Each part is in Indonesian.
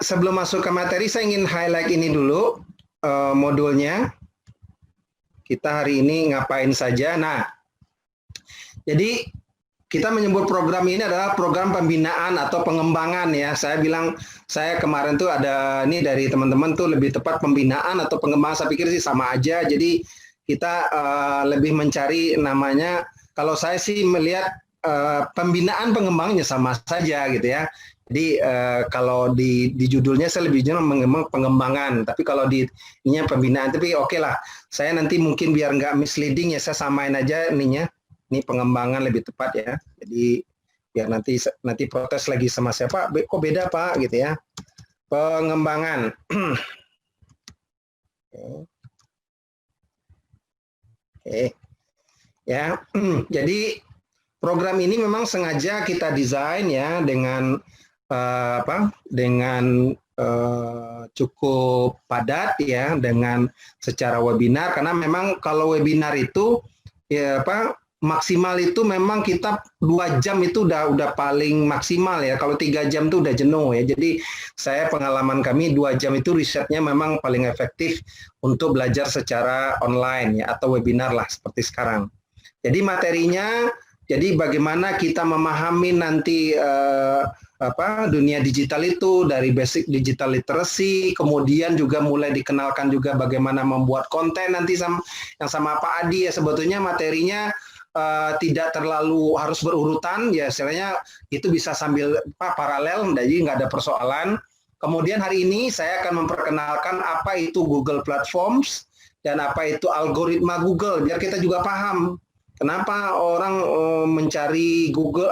sebelum masuk ke materi, saya ingin highlight ini dulu modulnya. Kita hari ini ngapain saja. Nah, jadi kita menyebut program ini adalah program pembinaan atau pengembangan ya. Saya bilang, saya kemarin tuh ada ini dari teman-teman tuh lebih tepat pembinaan atau pengembangan. Saya pikir sih sama aja. Jadi kita lebih mencari namanya. Kalau saya sih melihat pembinaan pengembangannya sama saja gitu ya. Jadi kalau di judulnya saya lebih jelas mengembang pengembangan. Tapi kalau di ininya pembinaan. Tapi oke lah. Saya nanti mungkin biar nggak misleading ya saya samain aja ininya. Ini pengembangan lebih tepat ya. Jadi biar nanti protes lagi sama siapa, kok beda Pak gitu ya. Pengembangan. Oke. Ya. Jadi program ini memang sengaja kita desain ya dengan cukup padat ya, dengan secara webinar, karena memang kalau webinar itu ya maksimal itu memang kita 2 jam itu udah paling maksimal ya. Kalau 3 jam itu udah jenuh ya. Jadi pengalaman kami 2 jam itu risetnya memang paling efektif untuk belajar secara online ya, atau webinar lah seperti sekarang. Jadi materinya, jadi bagaimana kita memahami nanti dunia digital itu dari basic digital literacy, kemudian juga mulai dikenalkan juga bagaimana membuat konten nanti sama Pak Adi ya. Sebetulnya materinya tidak terlalu harus berurutan ya, istilahnya itu bisa sambil paralel, jadi nggak ada persoalan. Kemudian hari ini saya akan memperkenalkan apa itu Google Platforms dan apa itu algoritma Google, biar kita juga paham kenapa orang mencari Google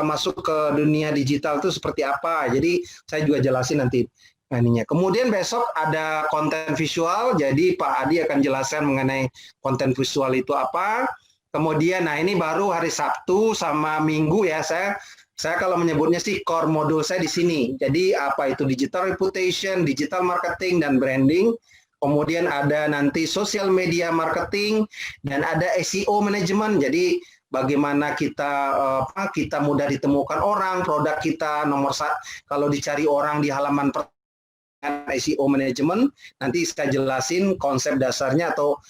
masuk ke dunia digital itu seperti apa. Jadi saya juga jelasin nanti ininya. Kemudian besok ada konten visual, jadi Pak Adi akan jelaskan mengenai konten visual itu apa. Kemudian, nah ini baru hari Sabtu sama Minggu ya, saya kalau menyebutnya sih core modul saya di sini. Jadi apa itu digital reputation, digital marketing, dan branding. Kemudian ada nanti social media marketing, dan ada SEO management. Jadi bagaimana kita mudah ditemukan orang, produk kita nomor 1, kalau dicari orang di halaman SEO management, nanti saya jelasin konsep dasarnya atau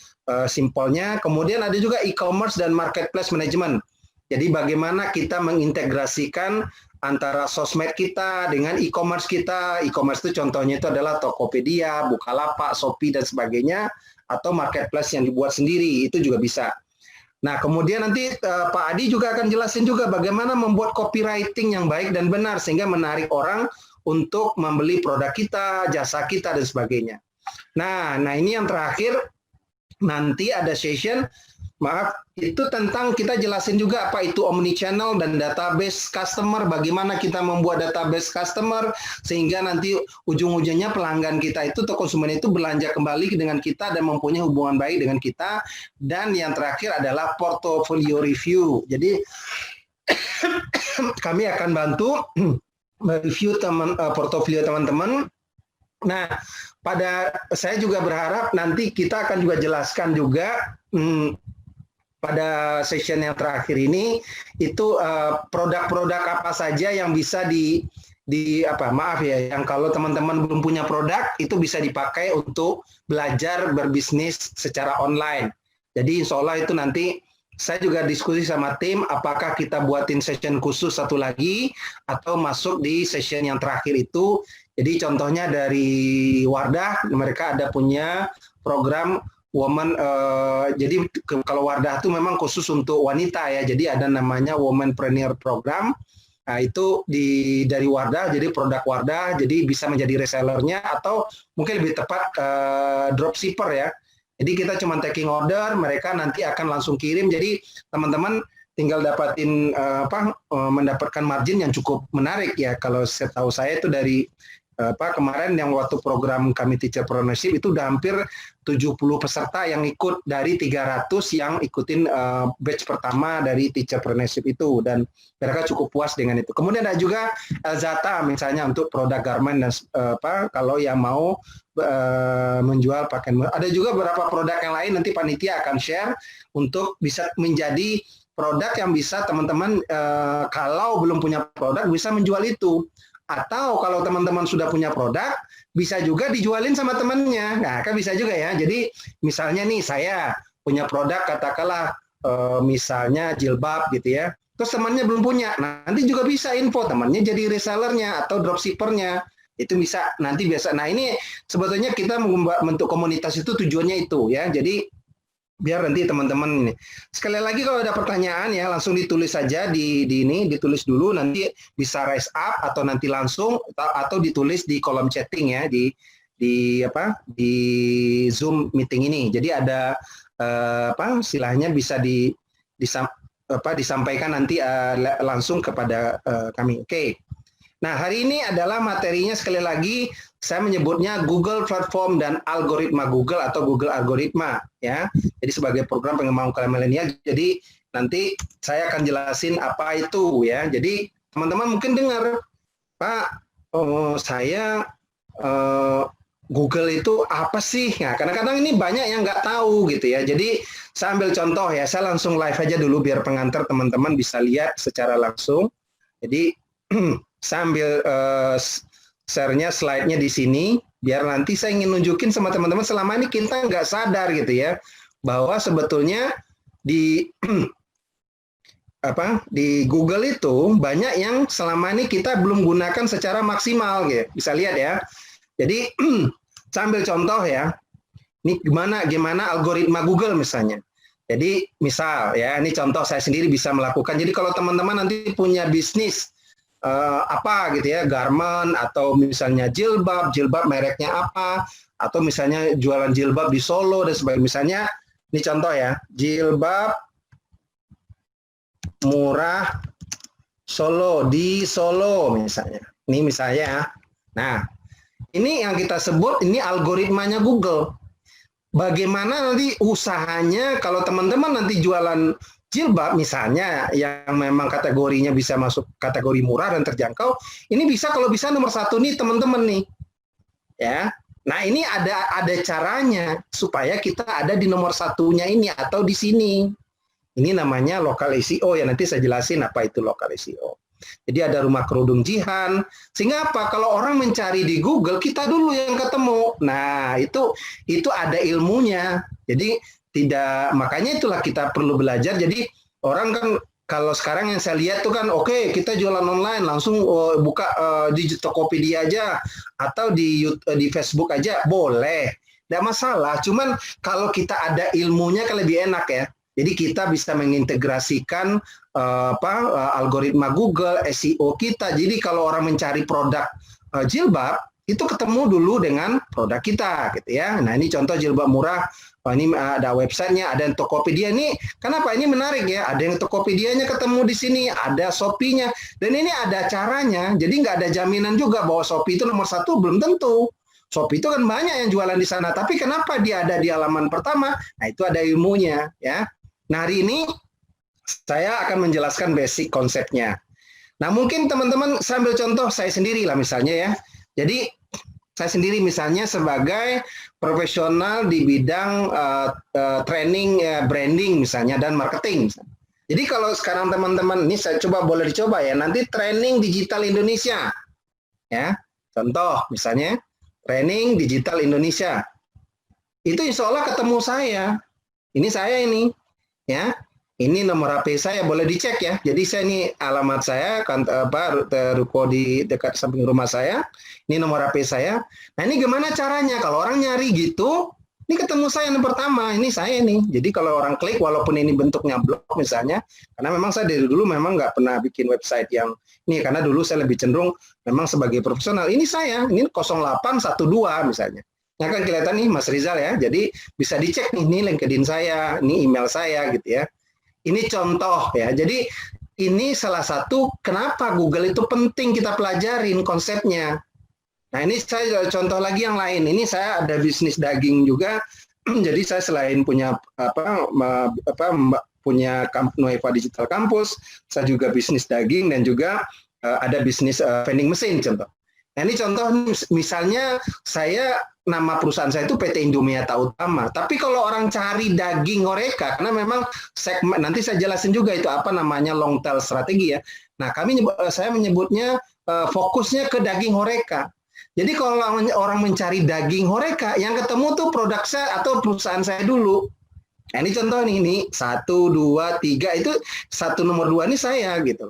simpelnya. Kemudian ada juga e-commerce dan marketplace management. Jadi bagaimana kita mengintegrasikan antara sosmed kita dengan e-commerce kita. E-commerce itu contohnya itu adalah Tokopedia, Bukalapak, Shopee dan sebagainya, atau marketplace yang dibuat sendiri, itu juga bisa. Nah, kemudian nanti Pak Adi juga akan jelasin juga bagaimana membuat copywriting yang baik dan benar sehingga menarik orang untuk membeli produk kita, jasa kita dan sebagainya. Nah ini yang terakhir. Nanti ada session, itu tentang kita jelasin juga apa itu omnichannel dan database customer, bagaimana kita membuat database customer sehingga nanti ujung-ujungnya pelanggan kita itu atau konsumen itu belanja kembali dengan kita dan mempunyai hubungan baik dengan kita. Dan yang terakhir adalah portfolio review. Jadi kami akan bantu mereview portofolio teman-teman. Nah, saya juga berharap nanti kita akan juga jelaskan juga pada session yang terakhir ini itu produk-produk apa saja yang bisa yang kalau teman-teman belum punya produk itu bisa dipakai untuk belajar berbisnis secara online. Jadi insya Allah itu nanti saya juga diskusi sama tim apakah kita buatin session khusus satu lagi atau masuk di session yang terakhir itu. Jadi contohnya dari Wardah, mereka ada punya program Woman. Jadi kalau Wardah itu memang khusus untuk wanita ya. Jadi ada namanya Womanpreneur Program. Nah itu dari Wardah, jadi produk Wardah, jadi bisa menjadi resellernya atau mungkin lebih tepat dropshipper ya. Jadi kita cuma taking order, mereka nanti akan langsung kirim. Jadi teman-teman tinggal mendapatkan margin yang cukup menarik ya. Kalau setahu saya itu dari kemarin yang waktu program kami Teacherpreneurship itu udah hampir 70 peserta yang ikut dari 300 yang ikutin batch pertama dari Teacherpreneurship itu, dan mereka cukup puas dengan itu. Kemudian ada juga Zata misalnya untuk produk garment dan kalau yang mau menjual pakaian. Ada juga beberapa produk yang lain nanti panitia akan share untuk bisa menjadi produk yang bisa teman-teman kalau belum punya produk bisa menjual itu. Atau kalau teman-teman sudah punya produk, bisa juga dijualin sama temannya. Nah, kan bisa juga ya. Jadi misalnya nih saya punya produk katakanlah misalnya jilbab gitu ya. Terus temannya belum punya. Nah, nanti juga bisa info temannya jadi resellernya atau dropshippernya. Itu bisa nanti biasa. Nah, ini sebetulnya kita membentuk komunitas itu tujuannya itu ya. Jadi biar nanti teman-teman ini. Sekali lagi kalau ada pertanyaan ya langsung ditulis saja di ini, ditulis dulu nanti bisa raise up atau nanti langsung atau ditulis di kolom chatting ya di Zoom meeting ini. Jadi ada istilahnya bisa disampaikan nanti langsung kepada kami. Oke. Nah, hari ini adalah materinya sekali lagi saya menyebutnya Google Platform dan Algoritma Google atau Google Algoritma ya. Jadi sebagai program pengembangan kalangan milenial. Jadi nanti saya akan jelasin apa itu ya. Jadi teman-teman mungkin dengar, Pak, saya Google itu apa sih? Nah, kadang-kadang ini banyak yang nggak tahu gitu ya. Jadi saya ambil contoh ya. Saya langsung live aja dulu biar pengantar teman-teman bisa lihat secara langsung. Jadi saya ambil share-nya, slide-nya di sini, biar nanti saya ingin nunjukin sama teman-teman selama ini kita nggak sadar gitu ya, bahwa sebetulnya di di Google itu banyak yang selama ini kita belum gunakan secara maksimal gitu. Bisa lihat ya. Jadi saya ambil contoh ya. Ini gimana algoritma Google misalnya. Jadi misal ya, ini contoh saya sendiri bisa melakukan. Jadi kalau teman-teman nanti punya bisnis apa gitu ya, garment atau misalnya jilbab mereknya apa, atau misalnya jualan jilbab di Solo dan sebagainya. Misalnya ini contoh ya, jilbab murah Solo di Solo misalnya. Ini misalnya ya. Nah, ini yang kita sebut ini algoritmanya Google. Bagaimana nanti usahanya kalau teman-teman nanti jualan jilbab misalnya yang memang kategorinya bisa masuk kategori murah dan terjangkau, ini bisa kalau bisa nomor 1 nih teman-teman nih. Ya. Nah, ini ada caranya supaya kita ada di nomor 1-nya ini atau di sini. Ini namanya local SEO ya, nanti saya jelasin apa itu local SEO. Jadi ada rumah kerudung Jihan. Sehingga apa? Kalau orang mencari di Google, kita dulu yang ketemu. Nah, itu ada ilmunya. Jadi makanya itulah kita perlu belajar. Jadi orang kan kalau sekarang yang saya lihat tuh kan oke, kita jualan online langsung buka di Tokopedia aja atau di Facebook aja boleh, tidak masalah. Cuman kalau kita ada ilmunya kan lebih enak ya. Jadi kita bisa mengintegrasikan algoritma Google, SEO kita. Jadi kalau orang mencari produk jilbab itu ketemu dulu dengan produk kita gitu ya. Nah, ini contoh jilbab murah. Ini ada websitenya, ada yang Tokopedia. Ini kenapa ini menarik ya? Ada yang Tokopedia-nya ketemu di sini, ada Shopee-nya, dan ini ada caranya. Jadi nggak ada jaminan juga bahwa Shopee itu nomor 1, belum tentu. Shopee itu kan banyak yang jualan di sana, tapi kenapa dia ada di halaman pertama? Nah, itu ada ilmunya ya. Nah, hari ini saya akan menjelaskan basic konsepnya. Nah, mungkin teman-teman sambil contoh saya sendiri lah misalnya ya. Jadi saya sendiri misalnya sebagai profesional di bidang training branding misalnya dan marketing. Jadi kalau sekarang teman-teman ini saya boleh dicoba ya, nanti training digital Indonesia. Ya. Contoh misalnya training digital Indonesia. Itu insya Allah ketemu saya. Ini saya ini. Ya. Ini nomor HP saya, boleh dicek ya. Jadi saya ini alamat saya, ruko di dekat samping rumah saya. Ini nomor HP saya. Nah, ini gimana caranya? Kalau orang nyari gitu, ini ketemu saya yang pertama. Ini saya nih. Jadi kalau orang klik, walaupun ini bentuknya blog misalnya, karena memang saya dari dulu memang nggak pernah bikin website yang ini, karena dulu saya lebih cenderung memang sebagai profesional. Ini saya, ini 0812 misalnya. Nah, kan kelihatan nih Mas Rizal ya. Jadi bisa dicek nih, ini LinkedIn saya, ini email saya gitu ya. Ini contoh ya. Jadi ini salah satu kenapa Google itu penting kita pelajarin konsepnya. Nah, ini saya contoh lagi yang lain. Ini saya ada bisnis daging juga. Jadi saya selain punya punya Nueva Digital Campus, saya juga bisnis daging dan juga ada bisnis vending mesin contoh. Nah, ini contoh misalnya saya nama perusahaan saya itu PT Indomiata Utama. Tapi kalau orang cari daging Horeca, karena memang segmen nanti saya jelasin juga itu apa namanya long tail strategi ya. Nah, saya menyebutnya fokusnya ke daging horeca. Jadi kalau orang mencari daging horeca, yang ketemu tuh produk saya atau perusahaan saya dulu. Nah, ini contoh nih, ini 1, 2, 3 itu nomor 2 nih saya gitu.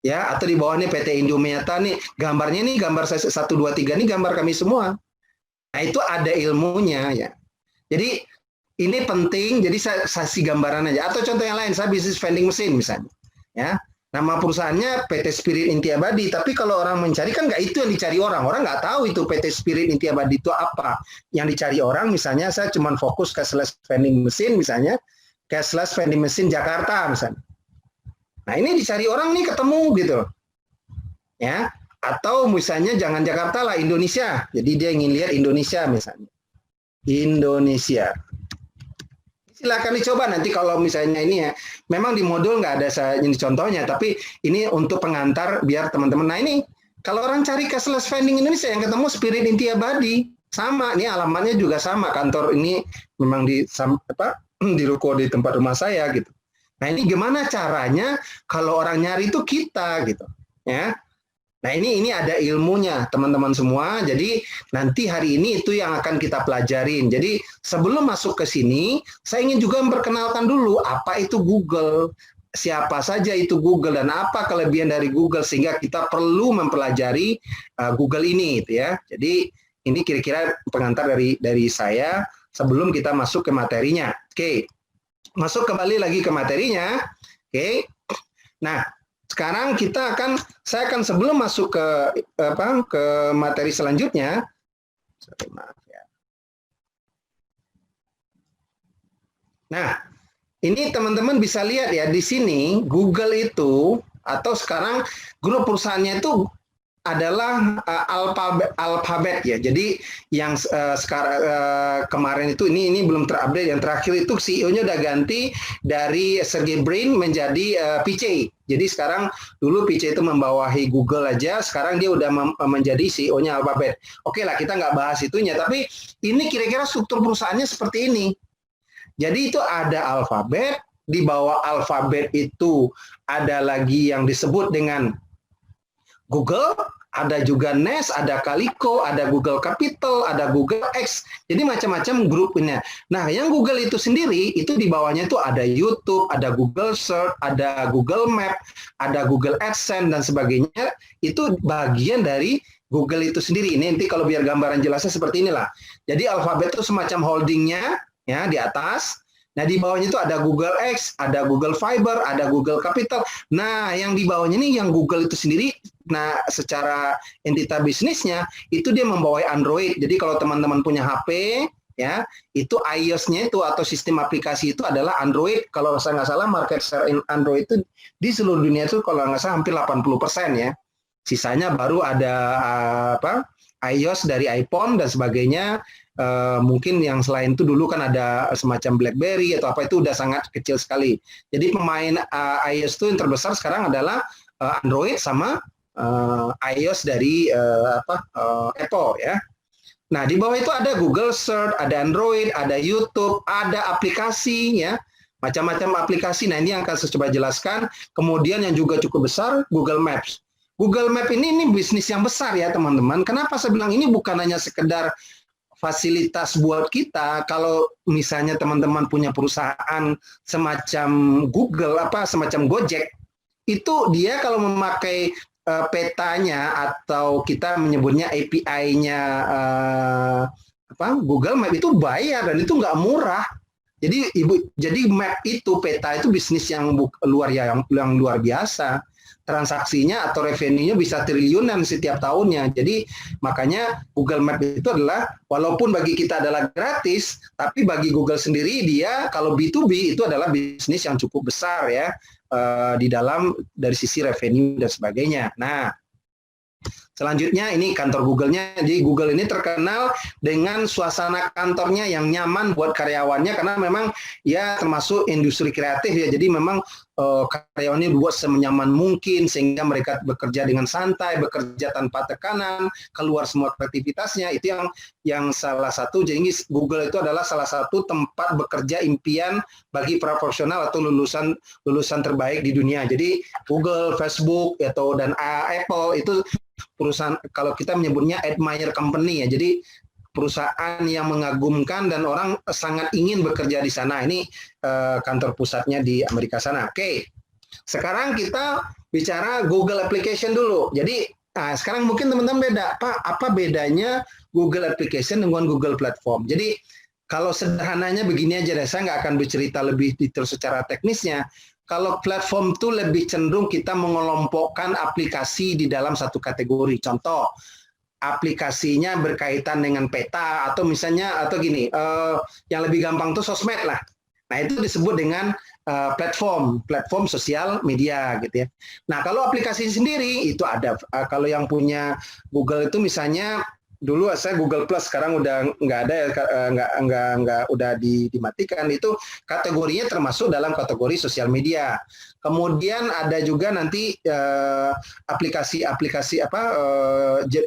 Ya, atau di bawahnya PT Indomiata nih, gambarnya nih gambar saya 1, 2, 3 nih gambar kami semua. Nah, itu ada ilmunya ya. Jadi ini penting, jadi saya kasih gambaran aja. Atau contoh yang lain, saya bisnis vending mesin misalnya. Ya, nama perusahaannya PT Spirit Inti Abadi, tapi kalau orang mencari kan nggak itu yang dicari orang. Orang nggak tahu itu PT Spirit Inti Abadi itu apa. Yang dicari orang misalnya saya cuma fokus cashless vending mesin misalnya, cashless vending mesin Jakarta misalnya. Nah ini dicari orang nih ketemu gitu. Ya, atau misalnya jangan Jakarta lah, Indonesia. Jadi dia ingin lihat Indonesia misalnya. Indonesia. Silakan dicoba nanti kalau misalnya ini ya, memang di modul nggak ada ini contohnya, tapi ini untuk pengantar biar teman-teman. Nah ini kalau orang cari cashless vending Indonesia yang ketemu Spirit Inti Abadi, sama, ini alamatnya juga sama, kantor ini memang di ruko di tempat rumah saya gitu. Nah ini gimana caranya kalau orang nyari itu kita gitu, ya. Nah ini ada ilmunya teman-teman semua. Jadi nanti hari ini itu yang akan kita pelajarin. Jadi sebelum masuk ke sini, saya ingin juga memperkenalkan dulu apa itu Google, siapa saja itu Google dan apa kelebihan dari Google sehingga kita perlu mempelajari Google ini, gitu ya. Jadi ini kira-kira pengantar dari saya sebelum kita masuk ke materinya. Oke, masuk kembali lagi ke materinya. Oke, nah. Sekarang saya akan sebelum masuk ke materi selanjutnya, maaf ya. Nah, ini teman-teman bisa lihat ya di sini Google itu atau sekarang grup perusahaannya itu adalah Alphabet ya. Jadi yang sekarang kemarin itu ini belum terupdate, yang terakhir itu CEO-nya udah ganti dari Sergey Brin menjadi PC. Jadi sekarang dulu PC itu membawahi Google aja, sekarang dia udah menjadi CEO-nya Alphabet. Oke lah, kita nggak bahas itunya, tapi ini kira-kira struktur perusahaannya seperti ini. Jadi itu ada Alphabet, di bawah Alphabet itu ada lagi yang disebut dengan Google, ada juga Nest, ada Calico, ada Google Capital, ada Google X. Jadi macam-macam grupnya. Nah, yang Google itu sendiri, itu di bawahnya itu ada YouTube, ada Google Search, ada Google Map, ada Google AdSense, dan sebagainya. Itu bagian dari Google itu sendiri. Ini nanti kalau biar gambaran jelasnya seperti inilah. Jadi Alphabet itu semacam holdingnya ya di atas. Nah, di bawahnya itu ada Google X, ada Google Fiber, ada Google Capital. Nah, yang di bawahnya ini yang Google itu sendiri, nah secara entitas bisnisnya, itu dia membawa Android. Jadi kalau teman-teman punya HP, ya itu iOS-nya itu atau sistem aplikasi itu adalah Android. Kalau saya nggak salah, market share Android itu di seluruh dunia itu kalau nggak salah hampir 80% ya. Sisanya baru ada iOS dari iPhone dan sebagainya. Mungkin yang selain itu dulu kan ada semacam BlackBerry atau apa, itu udah sangat kecil sekali. Jadi pemain iOS itu yang terbesar sekarang adalah Android sama iOS dari Apple ya. Nah di bawah itu ada Google Search, ada Android, ada YouTube, ada aplikasi ya, macam-macam aplikasi. Nah ini yang akan saya coba jelaskan. Kemudian yang juga cukup besar Google Maps. Google Map ini bisnis yang besar ya teman-teman. Kenapa saya bilang ini bukan hanya sekedar fasilitas buat kita. Kalau misalnya teman-teman punya perusahaan semacam Google, semacam Gojek, itu dia kalau memakai petanya atau kita menyebutnya API-nya Google Map itu bayar dan itu nggak murah. Jadi map itu, peta itu bisnis yang luar biasa. Transaksinya atau revenue-nya bisa triliunan setiap tahunnya. Jadi makanya Google Map itu adalah, walaupun bagi kita adalah gratis, tapi bagi Google sendiri dia kalau B2B itu adalah bisnis yang cukup besar ya di dalam dari sisi revenue dan sebagainya. Nah, Selanjutnya ini kantor Google-nya. Jadi Google ini terkenal dengan suasana kantornya yang nyaman buat karyawannya karena memang ya termasuk industri kreatif ya. Jadi memang karyawannya dibuat senyaman mungkin sehingga mereka bekerja dengan santai, bekerja tanpa tekanan, keluar semua kreativitasnya. Itu yang salah satu. Jadi Google itu adalah salah satu tempat bekerja impian bagi profesional atau lulusan terbaik di dunia. Jadi Google, Facebook dan Apple itu perusahaan, kalau kita menyebutnya admire company ya. Jadi perusahaan yang mengagumkan dan orang sangat ingin bekerja di sana. Ini kantor pusatnya di Amerika sana. Oke. Sekarang kita bicara Google Application dulu. Jadi sekarang mungkin teman-teman beda, Pak, apa bedanya Google Application dengan Google Platform? Jadi kalau sederhananya begini aja deh, saya nggak akan bercerita lebih detail secara teknisnya. Kalau platform itu lebih cenderung kita mengelompokkan aplikasi di dalam satu kategori. Contoh, aplikasinya berkaitan dengan peta atau misalnya atau gini, yang lebih gampang tuh sosmed lah. Nah itu disebut dengan platform sosial media gitu ya. Nah kalau aplikasi sendiri itu ada, kalau yang punya Google itu misalnya dulu saya Google Plus, sekarang udah nggak ada ya, nggak udah dimatikan. Itu kategorinya termasuk dalam kategori sosial media. Kemudian ada juga nanti aplikasi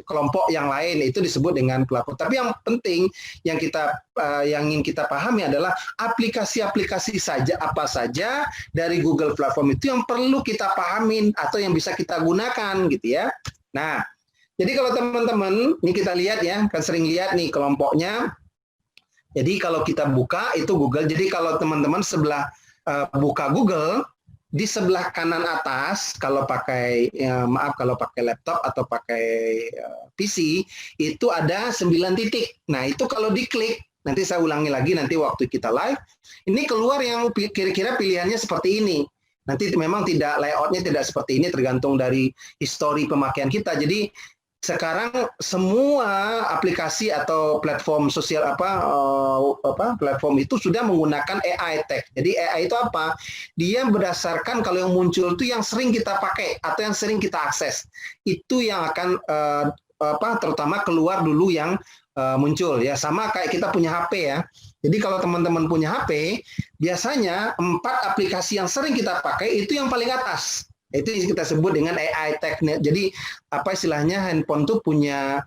kelompok yang lain itu disebut dengan platform. Tapi yang penting yang ingin kita pahami adalah aplikasi-aplikasi apa saja dari Google Platform itu yang perlu kita pahamin atau yang bisa kita gunakan gitu ya. Nah, jadi kalau teman-teman, ini kita lihat ya, kan sering lihat nih kelompoknya. Jadi kalau kita buka itu Google. Jadi kalau teman-teman buka Google, di sebelah kanan atas kalau pakai kalau pakai laptop atau pakai PC itu ada 9 titik. Nah itu kalau diklik, nanti saya ulangi lagi nanti waktu kita live, ini keluar yang kira-kira pilihannya seperti ini. Nanti memang tidak layoutnya tidak seperti ini, tergantung dari histori pemakaian kita. Jadi sekarang semua aplikasi atau platform sosial platform itu sudah menggunakan AI tag. Jadi AI itu apa? Dia berdasarkan kalau yang muncul itu yang sering kita pakai atau yang sering kita akses. Itu yang akan terutama keluar dulu yang muncul ya. Sama kayak kita punya HP ya. Jadi kalau teman-teman punya HP, biasanya 4 aplikasi yang sering kita pakai itu yang paling atas. Itu yang kita sebut dengan AI tag. Jadi apa istilahnya, handphone tuh punya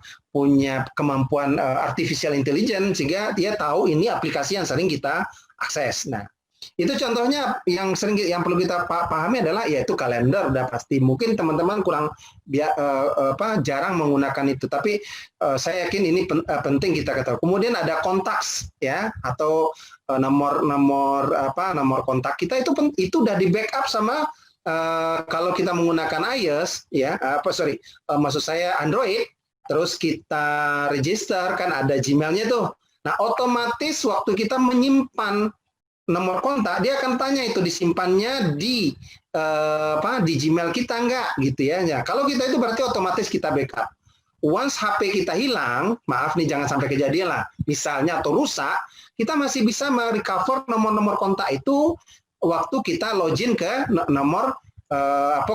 kemampuan artificial intelligence sehingga dia tahu ini aplikasi yang sering kita akses. Nah, itu contohnya yang perlu kita pahami adalah yaitu kalender. Udah pasti mungkin teman-teman kurang jarang menggunakan itu, tapi saya yakin ini penting kita ketahui. Kemudian ada kontaks ya, atau nomor kontak kita itu udah di backup sama kalau kita menggunakan iOS ya, maksud saya Android, terus kita register kan ada Gmail-nya tuh. Nah, otomatis waktu kita menyimpan nomor kontak, dia akan tanya itu disimpannya di Gmail kita enggak gitu ya. Ya, kalau kita itu berarti otomatis kita backup. Once HP kita hilang, maaf nih jangan sampai kejadian lah, misalnya atau rusak, kita masih bisa merecover nomor-nomor kontak itu waktu kita login ke nomor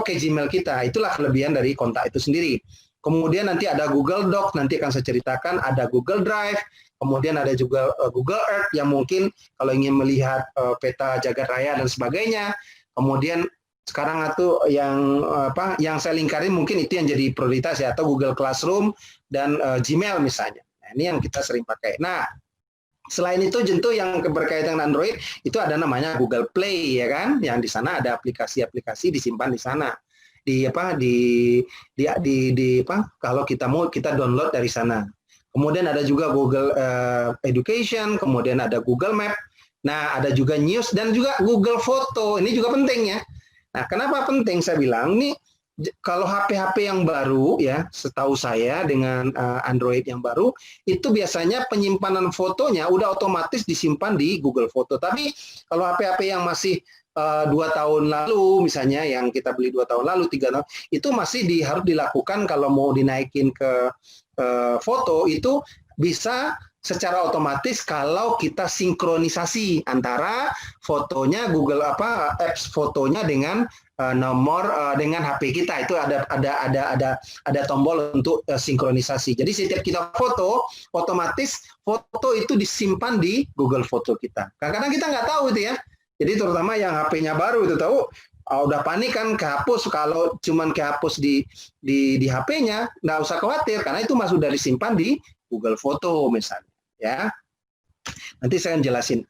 ke Gmail kita. Itulah kelebihan dari kontak itu sendiri. Kemudian nanti ada Google Docs, nanti akan saya ceritakan, ada Google Drive, kemudian ada juga Google Earth yang mungkin kalau ingin melihat peta jagat raya dan sebagainya. Kemudian sekarang itu yang saya lingkarin mungkin itu yang jadi prioritas ya, atau Google Classroom dan Gmail misalnya. Nah, ini yang kita sering pakai. Nah, selain itu tentu yang berkaitan dengan Android itu ada namanya Google Play ya kan, yang di sana ada aplikasi-aplikasi disimpan di sana. Kalau kita download dari sana. Kemudian ada juga Google Education, kemudian ada Google Map. Nah, ada juga News dan juga Google Foto. Ini juga penting ya. Nah, kenapa penting saya bilang ini? Kalau HP-HP yang baru ya, setahu saya dengan Android yang baru, itu biasanya penyimpanan fotonya udah otomatis disimpan di Google Foto. Tapi kalau HP-HP yang masih 2 tahun lalu, misalnya yang kita beli 2 tahun lalu, 3 tahun, itu masih harus dilakukan kalau mau dinaikin ke foto, itu bisa secara otomatis kalau kita sinkronisasi antara fotonya apps fotonya dengan nomor dengan HP kita. Itu ada tombol untuk sinkronisasi. Jadi setiap kita foto, otomatis foto itu disimpan di Google Foto kita. Kadang-kadang kita nggak tahu itu ya. Jadi terutama yang HP-nya baru itu tahu, udah panik kan kehapus. Kalau cuman kehapus di HP-nya, nggak usah khawatir karena itu masih sudah disimpan di Google Foto misalnya. Ya, nanti saya akan jelasin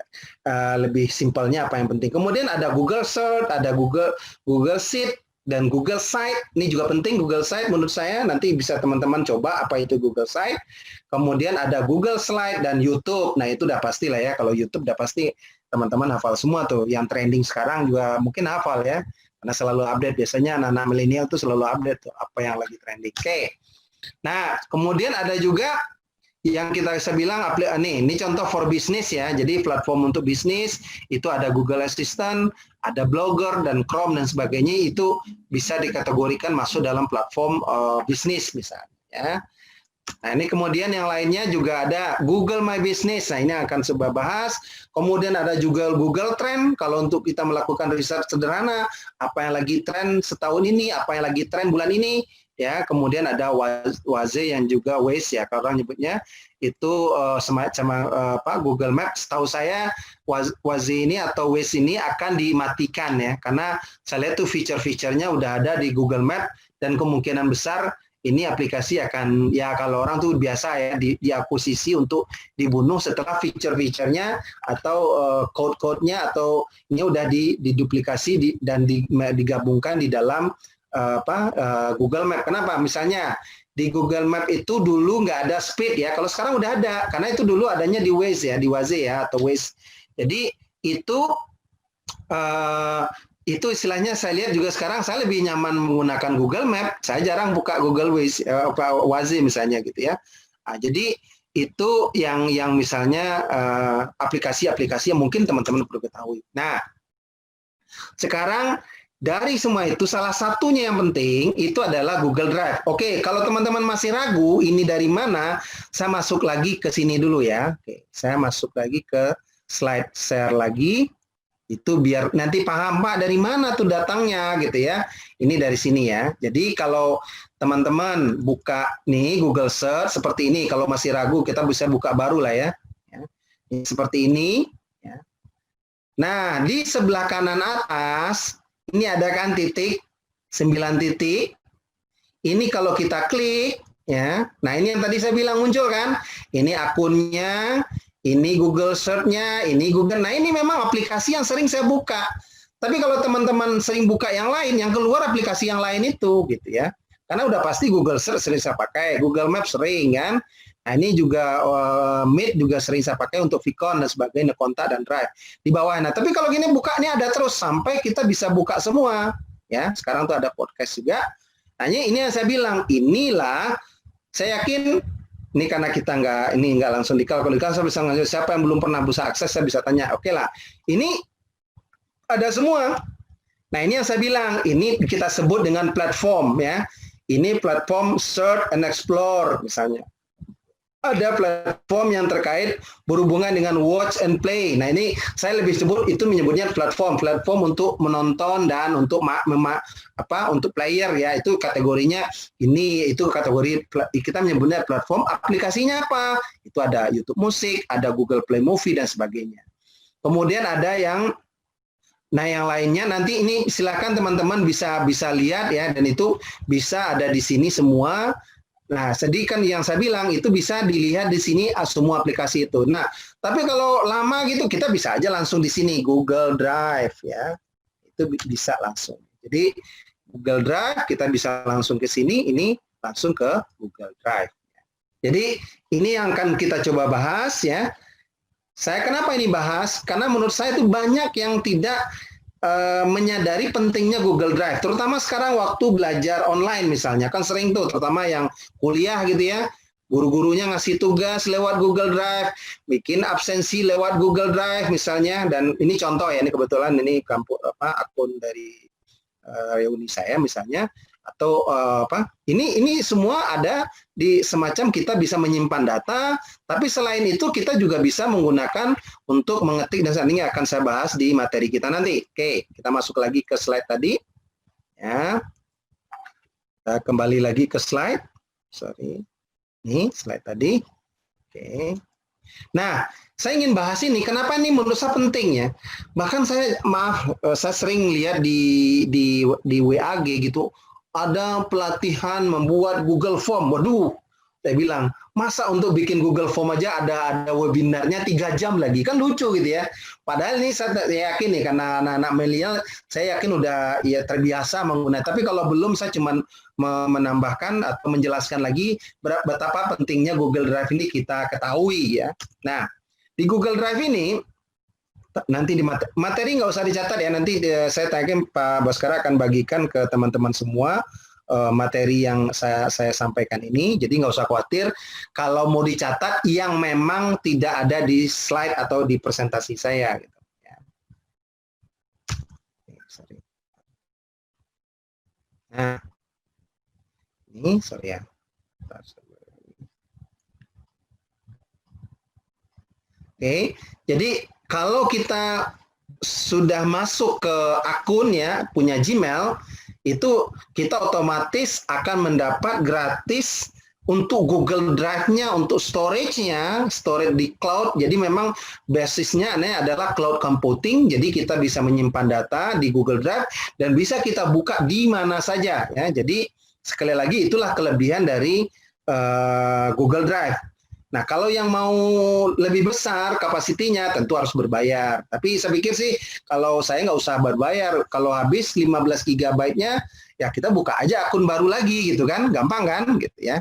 lebih simpelnya apa yang penting. Kemudian ada Google Search, ada Google Sheet, dan Google Site. Ini juga penting, Google Site menurut saya. Nanti bisa teman-teman coba apa itu Google Site. Kemudian ada Google Slide dan YouTube. Nah itu udah pasti lah ya. Kalau YouTube udah pasti teman-teman hafal semua tuh. Yang trending sekarang juga mungkin hafal ya. Karena selalu update. Biasanya anak-anak milenial tuh selalu update tuh apa yang lagi trending. Oke. Nah kemudian ada juga yang kita bisa bilang, ini contoh for business ya, jadi platform untuk bisnis, itu ada Google Assistant, ada Blogger, dan Chrome, dan sebagainya, itu bisa dikategorikan masuk dalam platform bisnis misalnya. Ya. Nah ini kemudian yang lainnya juga ada Google My Business, nah ini akan saya bahas. Kemudian ada juga Google Trend, kalau untuk kita melakukan riset sederhana, apa yang lagi tren setahun ini, apa yang lagi tren bulan ini, ya. Kemudian ada Waze yang juga Waze ya, kalau orang nyebutnya itu semacam Google Maps. Tahu saya Waze ini atau Waze ini akan dimatikan ya, karena saya lihat tuh fitur-fiturnya udah ada di Google Map, dan kemungkinan besar ini aplikasi akan, ya kalau orang tuh biasa ya diakuisisi untuk dibunuh setelah fitur-fiturnya atau code-code-nya atau ini udah diduplikasi dan digabungkan di dalam Google Map. Kenapa? Misalnya di Google Map itu dulu nggak ada speed ya, kalau sekarang udah ada, karena itu dulu adanya di Waze ya, atau Waze. Jadi itu istilahnya saya lihat juga sekarang saya lebih nyaman menggunakan Google Map. Saya jarang buka Google Waze misalnya gitu ya. Nah, jadi itu yang misalnya aplikasi-aplikasi yang mungkin teman-teman perlu ketahui. Nah, sekarang dari semua itu salah satunya yang penting itu adalah Google Drive. Oke, kalau teman-teman masih ragu ini dari mana, saya masuk lagi ke sini dulu ya. Oke, saya masuk lagi ke slide share lagi. Itu biar nanti paham Pak dari mana tuh datangnya gitu ya. Ini dari sini ya. Jadi kalau teman-teman buka nih Google Search seperti ini, kalau masih ragu kita bisa buka baru lah ya. Ini seperti ini. Ya. Nah di sebelah kanan atas ini ada kan titik 9 titik. Ini kalau kita klik ya. Nah ini yang tadi saya bilang muncul kan. Ini akunnya. Ini Google Search-nya, ini Google. Nah, ini memang aplikasi yang sering saya buka. Tapi kalau teman-teman sering buka yang lain, yang keluar aplikasi yang lain itu, gitu ya. Karena udah pasti Google Search sering saya pakai, Google Maps sering kan. Nah, ini juga Meet juga sering saya pakai untuk Vicon dan sebagainya, kontak dan Drive di bawah. Nah, tapi kalau gini buka ini ada terus sampai kita bisa buka semua. Ya, sekarang tuh ada podcast juga. Nah, ini yang saya bilang, inilah saya yakin. Ini karena kita nggak langsung kalau saya bisa ngasih siapa yang belum pernah bisa akses, saya bisa tanya, oke lah, ini ada semua. Nah ini yang saya bilang, ini kita sebut dengan platform ya. Ini platform search and explore misalnya. Ada platform yang terkait berhubungan dengan watch and play. Nah ini saya lebih sebut itu menyebutnya platform untuk menonton dan untuk untuk player ya, itu kategorinya ini, itu kategori kita menyebutnya platform. Aplikasinya apa? Itu ada YouTube Musik, ada Google Play Movie dan sebagainya. Kemudian ada yang lainnya nanti ini silakan teman-teman bisa lihat ya, dan itu bisa ada di sini semua. Nah, jadi kan yang saya bilang itu bisa dilihat di sini semua aplikasi itu. Nah, tapi kalau lama gitu kita bisa aja langsung di sini Google Drive ya. Itu bisa langsung. Jadi Google Drive kita bisa langsung ke sini, ini langsung ke Google Drive. Jadi ini yang akan kita coba bahas ya. Saya kenapa ini bahas? Karena menurut saya itu banyak yang tidak menyadari pentingnya Google Drive, terutama sekarang waktu belajar online misalnya, kan sering tuh, terutama yang kuliah gitu ya, guru-gurunya ngasih tugas lewat Google Drive, bikin absensi lewat Google Drive misalnya, dan ini contoh ya, ini kebetulan ini akun dari reuni saya misalnya, atau ini semua ada di semacam kita bisa menyimpan data, tapi selain itu kita juga bisa menggunakan untuk mengetik, dan saat ini akan saya bahas di materi kita nanti. Oke, kita masuk lagi ke slide tadi. Ya. Kita kembali lagi ke slide. Sorry. Ini slide tadi. Oke. Nah, saya ingin bahas ini. Kenapa ini menurut saya penting ya? Bahkan saya sering lihat di WAG gitu, ada pelatihan membuat Google Form. Waduh, saya bilang, masa untuk bikin Google Form aja ada webinarnya 3 jam lagi, kan lucu gitu ya. Padahal ini saya yakin nih, karena anak-anak milenial, saya yakin udah ya terbiasa menggunakan. Tapi kalau belum, saya cuma menambahkan atau menjelaskan lagi betapa pentingnya Google Drive ini kita ketahui ya. Nah, di Google Drive ini nanti di materi nggak usah dicatat ya, nanti saya yakin Pak Baskara akan bagikan ke teman-teman semua materi yang saya sampaikan ini, jadi nggak usah khawatir kalau mau dicatat yang memang tidak ada di slide atau di presentasi saya. Gitu. Ya. Nah, ini sorry ya. Oke, jadi kalau kita sudah masuk ke akun ya, punya Gmail, itu kita otomatis akan mendapat gratis untuk Google Drive-nya, untuk storage-nya, storage di cloud. Jadi memang basisnya ini adalah cloud computing, jadi kita bisa menyimpan data di Google Drive dan bisa kita buka di mana saja ya. Jadi sekali lagi itulah kelebihan dari Google Drive. Nah, kalau yang mau lebih besar kapasitinya tentu harus berbayar. Tapi saya pikir sih kalau saya nggak usah berbayar. Kalau habis 15 GB-nya, ya kita buka aja akun baru lagi gitu kan. Gampang kan gitu ya.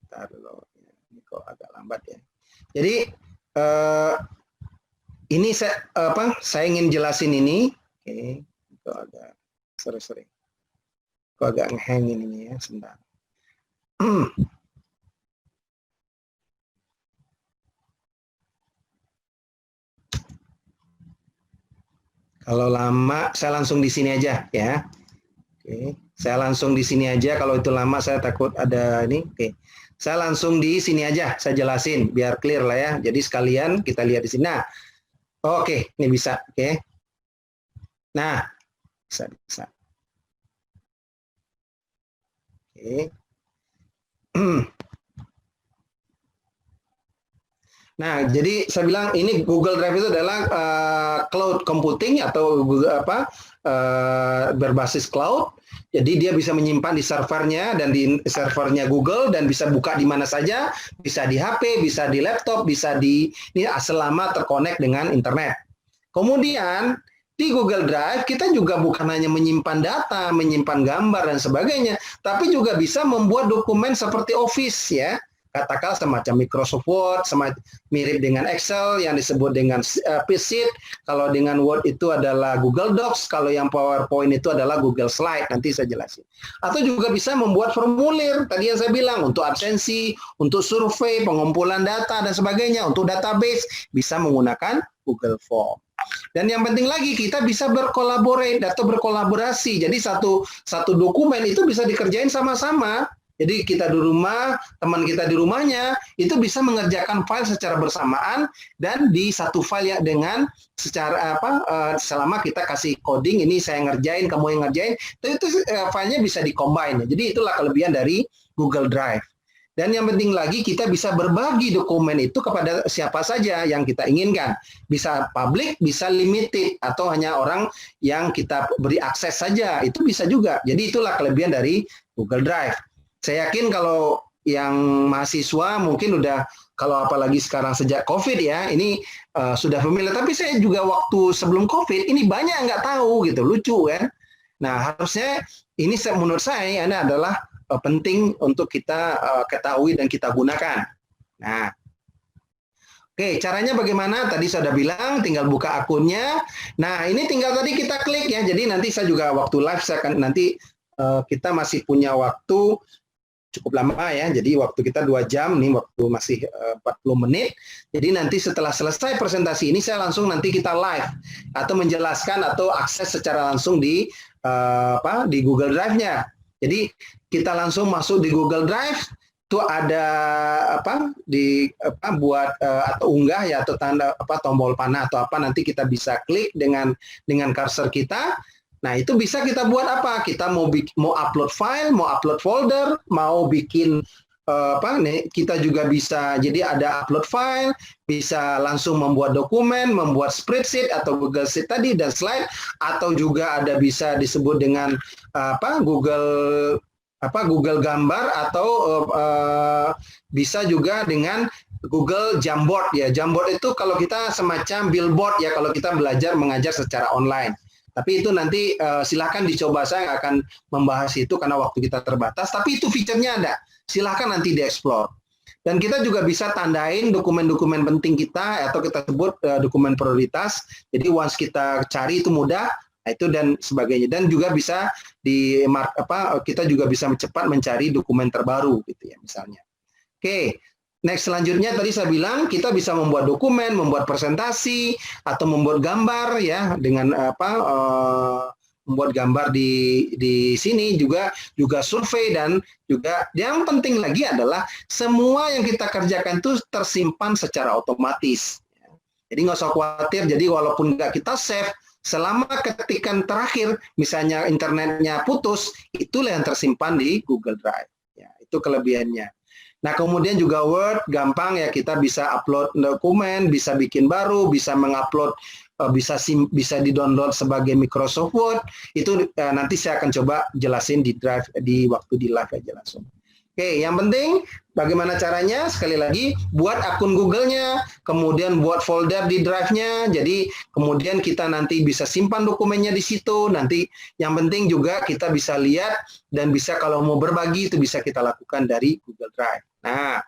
Bentar dulu. Ini kok agak lambat ya. Jadi ini saya ingin jelasin ini. Oke, itu agak sorry. Kok agak nge-hang ini ya, sebentar. Kalau lama, saya langsung di sini aja ya. Oke, saya langsung di sini aja. Kalau itu lama, saya takut ada ini. Oke, saya langsung di sini aja. Saya jelasin biar clear lah ya. Jadi sekalian kita lihat di sini. Nah, oke, ini bisa. Oke. Nah, bisa. Oke. Nah, jadi saya bilang ini Google Drive itu adalah cloud computing atau berbasis cloud. Jadi dia bisa menyimpan di servernya dan di servernya Google dan bisa buka di mana saja, bisa di HP, bisa di laptop, bisa ini selama terkonek dengan internet. Kemudian di Google Drive kita juga bukan hanya menyimpan data, menyimpan gambar dan sebagainya, tapi juga bisa membuat dokumen seperti Office ya. Katakan semacam Microsoft Word, mirip dengan Excel yang disebut dengan sheet. Kalau dengan Word itu adalah Google Docs, kalau yang PowerPoint itu adalah Google Slide. Nanti saya jelasin. Atau juga bisa membuat formulir, tadi yang saya bilang, untuk absensi, untuk survei, pengumpulan data, dan sebagainya. Untuk database, bisa menggunakan Google Form. Dan yang penting lagi, kita bisa berkolaborasi atau berkolaborasi. Jadi satu dokumen itu bisa dikerjain sama-sama. Jadi kita di rumah, teman kita di rumahnya, itu bisa mengerjakan file secara bersamaan dan di satu file ya dengan secara selama kita kasih coding, ini saya ngerjain, kamu yang ngerjain, itu filenya bisa di-combine. Jadi itulah kelebihan dari Google Drive. Dan yang penting lagi, kita bisa berbagi dokumen itu kepada siapa saja yang kita inginkan. Bisa public, bisa limited, atau hanya orang yang kita beri akses saja. Itu bisa juga. Jadi itulah kelebihan dari Google Drive. Saya yakin kalau yang mahasiswa mungkin udah, kalau apalagi sekarang sejak COVID ya, ini sudah familiar. Tapi saya juga waktu sebelum COVID, ini banyak yang nggak tahu gitu, lucu kan. Nah harusnya ini menurut saya ini adalah penting untuk kita ketahui dan kita gunakan. Nah, oke, caranya bagaimana? Tadi saya sudah bilang, tinggal buka akunnya. Nah ini tinggal tadi kita klik ya. Jadi nanti saya juga waktu live saya akan nanti kita masih punya waktu cukup lama ya, jadi waktu kita 2 jam, nih waktu masih 40 menit, jadi nanti setelah selesai presentasi ini, saya langsung nanti kita live, atau menjelaskan atau akses secara langsung di Google Drive-nya. Jadi kita langsung masuk di Google Drive, itu ada apa di apa buat atau unggah ya, atau tanda apa tombol panah atau apa, nanti kita bisa klik dengan cursor kita. Nah, itu bisa kita buat apa? Kita mau upload file, mau upload folder, mau bikin apa nih, kita juga bisa, jadi ada upload file, bisa langsung membuat dokumen, membuat spreadsheet atau Google Sheet tadi dan slide, atau juga ada bisa disebut dengan Google Gambar, atau bisa juga dengan Google Jamboard ya. Jamboard itu kalau kita semacam billboard ya, kalau kita belajar mengajar secara online. Tapi itu nanti silahkan dicoba, saya akan membahas itu karena waktu kita terbatas. Tapi itu fiturnya ada, silahkan nanti dieksplor. Dan kita juga bisa tandain dokumen-dokumen penting kita, atau kita sebut dokumen prioritas. Jadi once kita cari itu mudah, itu dan sebagainya. Dan juga bisa kita juga bisa cepat mencari dokumen terbaru gitu ya misalnya. Oke. Next, selanjutnya tadi saya bilang kita bisa membuat dokumen, membuat presentasi, atau membuat gambar ya, dengan membuat gambar di sini juga survei, dan juga yang penting lagi adalah semua yang kita kerjakan itu tersimpan secara otomatis. Jadi nggak usah khawatir. Jadi walaupun nggak kita save, selama ketikan terakhir misalnya internetnya putus, itulah yang tersimpan di Google Drive. Ya, itu kelebihannya. Nah, kemudian juga Word, gampang ya, kita bisa upload dokumen, bisa bikin baru, bisa mengupload, bisa di-download sebagai Microsoft Word. Itu nanti saya akan coba jelasin di Drive, di waktu di live aja langsung. Oke, yang penting bagaimana caranya? Sekali lagi, buat akun Google-nya, kemudian buat folder di Drive-nya, jadi kemudian kita nanti bisa simpan dokumennya di situ. Nanti yang penting juga kita bisa lihat, dan bisa kalau mau berbagi itu bisa kita lakukan dari Google Drive. Nah,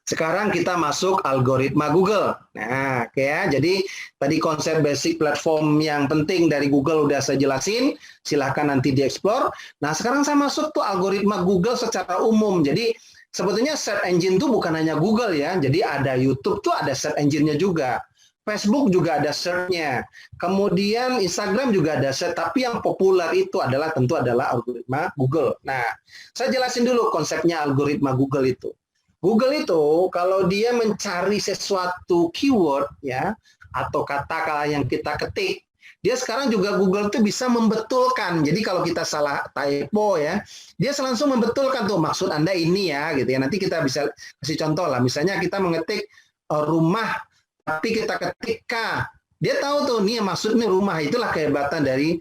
sekarang kita masuk algoritma Google. Nah, oke ya. Jadi tadi konsep basic platform yang penting dari Google udah saya jelasin. Silahkan nanti dieksplor. Nah, sekarang saya masuk tuh algoritma Google secara umum. Jadi sebetulnya search engine tuh bukan hanya Google ya. Jadi ada YouTube tuh ada search engine-nya juga. Facebook juga ada search-nya. Kemudian Instagram juga ada search. Tapi yang populer itu tentu adalah algoritma Google. Nah, saya jelasin dulu konsepnya algoritma Google itu. Google itu kalau dia mencari sesuatu keyword ya, atau kata yang kita ketik, dia sekarang juga Google itu bisa membetulkan. Jadi kalau kita salah typo ya, dia langsung membetulkan tuh maksud Anda ini ya gitu ya. Nanti kita bisa kasih contoh lah. Misalnya kita mengetik rumah tapi kita ketik K. Dia tahu tuh nih maksudnya rumah. Itulah kehebatan dari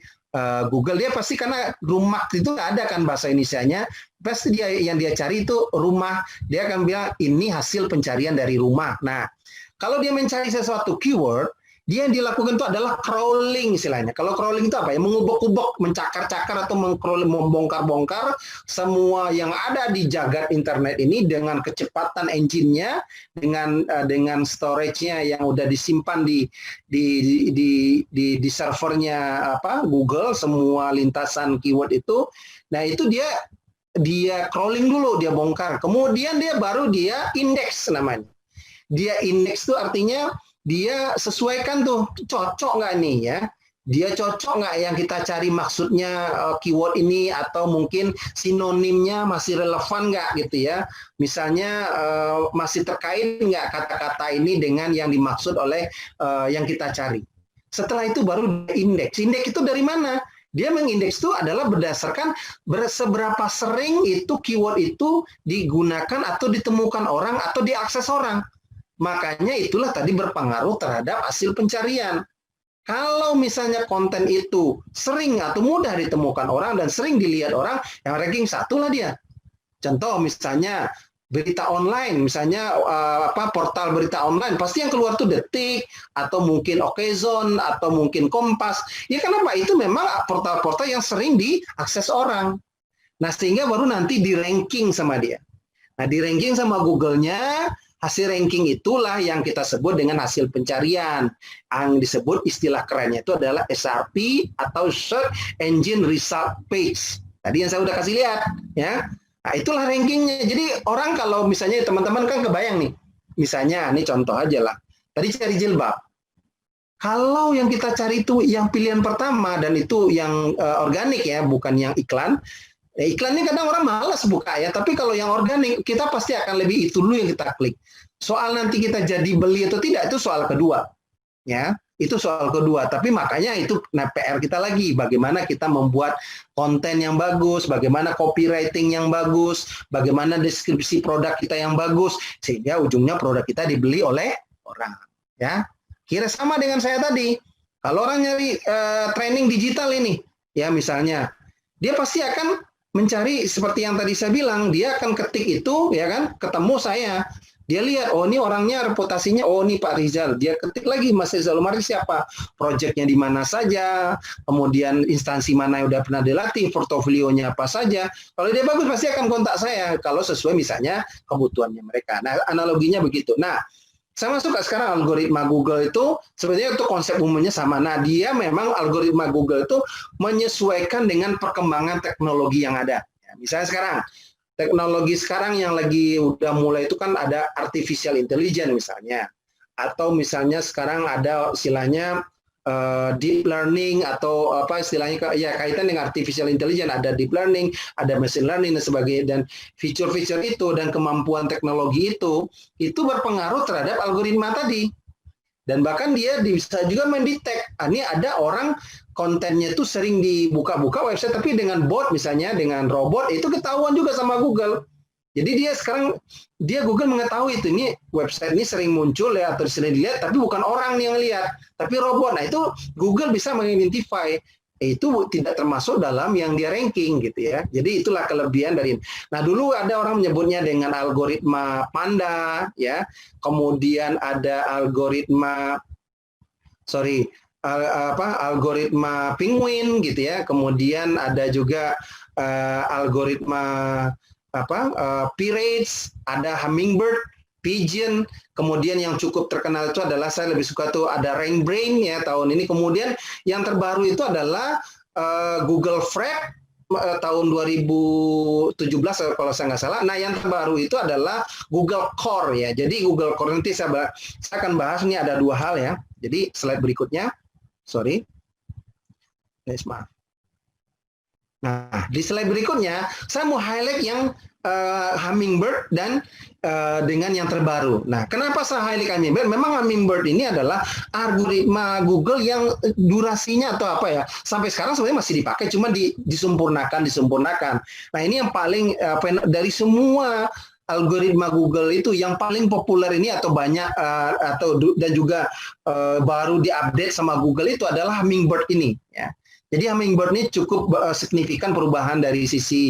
Google. Dia pasti, karena rumah itu nggak ada kan bahasa Indonesianya, pasti yang dia cari itu rumah. Dia akan bilang ini hasil pencarian dari rumah. Nah, kalau dia mencari sesuatu keyword, dia yang dilakukan itu adalah crawling istilahnya. Kalau crawling itu apa ya? Mengubek-ubek, mencakar-cakar atau membongkar-bongkar semua yang ada di jagat internet ini dengan kecepatan engine-nya, dengan storage-nya yang udah disimpan di servernya Google, semua lintasan keyword itu. Nah, itu dia crawling dulu, dia bongkar. Kemudian dia indeks namanya. Dia indeks itu artinya dia sesuaikan tuh, cocok nggak nih ya, dia cocok nggak yang kita cari maksudnya keyword ini, atau mungkin sinonimnya masih relevan nggak gitu ya, misalnya masih terkait nggak kata-kata ini dengan yang dimaksud oleh yang kita cari. Setelah itu baru indeks. Indeks itu dari mana? Dia mengindeks itu adalah berdasarkan seberapa sering itu keyword itu digunakan atau ditemukan orang atau diakses orang. Makanya itulah tadi berpengaruh terhadap hasil pencarian. Kalau misalnya konten itu sering atau mudah ditemukan orang dan sering dilihat orang, yang ranking 1 lah dia. Contoh misalnya berita online, misalnya portal berita online, pasti yang keluar tuh Detik, atau mungkin Okezone, atau mungkin Kompas. Ya kenapa? Itu memang portal-portal yang sering diakses orang. Nah, sehingga baru nanti di ranking sama dia. Nah, di ranking sama Google-nya, hasil ranking itulah yang kita sebut dengan hasil pencarian. Yang disebut istilah kerennya itu adalah SRP atau Search Engine Result Page. Tadi yang saya udah kasih lihat ya. Nah, itulah rankingnya. Jadi orang kalau misalnya teman-teman kan kebayang nih. Misalnya ini contoh aja lah. Tadi cari jilbab. Kalau yang kita cari itu yang pilihan pertama dan itu yang organik ya, bukan yang iklan. Ya, iklan ini kadang orang malas buka ya, tapi kalau yang organik kita pasti akan lebih itu dulu yang kita klik. Soal nanti kita jadi beli atau tidak itu soal kedua, ya. Itu soal kedua. Tapi makanya itu PR kita lagi, bagaimana kita membuat konten yang bagus, bagaimana copywriting yang bagus, bagaimana deskripsi produk kita yang bagus, sehingga ujungnya produk kita dibeli oleh orang. Ya, kira sama dengan saya tadi. Kalau orang nyari training digital ini, ya misalnya, dia pasti akan mencari seperti yang tadi saya bilang, dia akan ketik itu, ya kan, ketemu saya, dia lihat, oh ini orangnya reputasinya, oh ini Pak Rizal, dia ketik lagi Mas Rizal Umar siapa, proyeknya di mana saja, kemudian instansi mana yang udah pernah dilatih, portofolionya apa saja. Kalau dia bagus pasti akan kontak saya, kalau sesuai misalnya kebutuhannya mereka. Nah analoginya begitu. Nah sama suka sekarang algoritma Google itu sebenarnya itu konsep umumnya sama. Nah dia memang algoritma Google itu menyesuaikan dengan perkembangan teknologi yang ada. Ya, misalnya sekarang teknologi sekarang yang lagi udah mulai itu kan ada artificial intelligence misalnya, atau misalnya sekarang ada istilahnya deep learning atau apa istilahnya ya kaitan dengan artificial intelligence, ada deep learning, ada machine learning dan sebagainya, dan fitur-fitur itu dan kemampuan teknologi itu berpengaruh terhadap algoritma tadi. Dan bahkan dia bisa juga mendetek, ini ada orang kontennya itu sering dibuka-buka website, tapi dengan bot misalnya, dengan robot, itu ketahuan juga sama Google. Jadi dia sekarang, Google mengetahui itu, ini website ini sering muncul ya, atau sering dilihat, tapi bukan orang yang lihat, tapi robot. Nah itu Google bisa mengidentify. Itu tidak termasuk dalam yang dia ranking gitu ya. Jadi itulah kelebihan dari. Nah dulu ada orang menyebutnya dengan algoritma panda ya. Kemudian ada algoritma algoritma penguin gitu ya. Kemudian ada juga algoritma pirates, ada hummingbird, pigeon, kemudian yang cukup terkenal itu adalah saya lebih suka tuh ada RainBrain ya tahun ini. Kemudian yang terbaru itu adalah Google Frag tahun 2017 kalau saya nggak salah. Nah yang terbaru itu adalah Google Core ya. Jadi Google Core nanti saya akan bahas nih ada dua hal ya. Jadi slide berikutnya, maaf. Nah di slide berikutnya saya mau highlight yang Hummingbird dan dengan yang terbaru. Nah, kenapa saya highlight Hummingbird? Memang Hummingbird ini adalah algoritma Google yang durasinya atau apa ya, sampai sekarang sebenarnya masih dipakai, cuma disempurnakan. Nah, ini yang paling dari semua algoritma Google itu yang paling populer ini atau banyak dan juga baru diupdate sama Google itu adalah Hummingbird ini. Ya. Jadi Hummingbird ini cukup signifikan perubahan dari sisi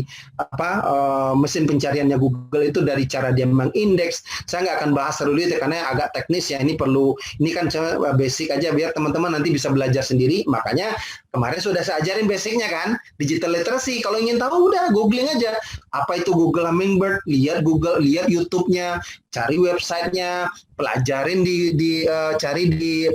mesin pencariannya Google itu, dari cara dia mengindeks. Saya nggak akan bahas terlalu itu karena agak teknis ya. Ini kan basic aja biar teman-teman nanti bisa belajar sendiri. Makanya kemarin sudah saya ajarin basicnya kan, digital literacy. Kalau ingin tahu udah googling aja apa itu Google Hummingbird, lihat YouTube-nya, cari websitenya, pelajarin cari di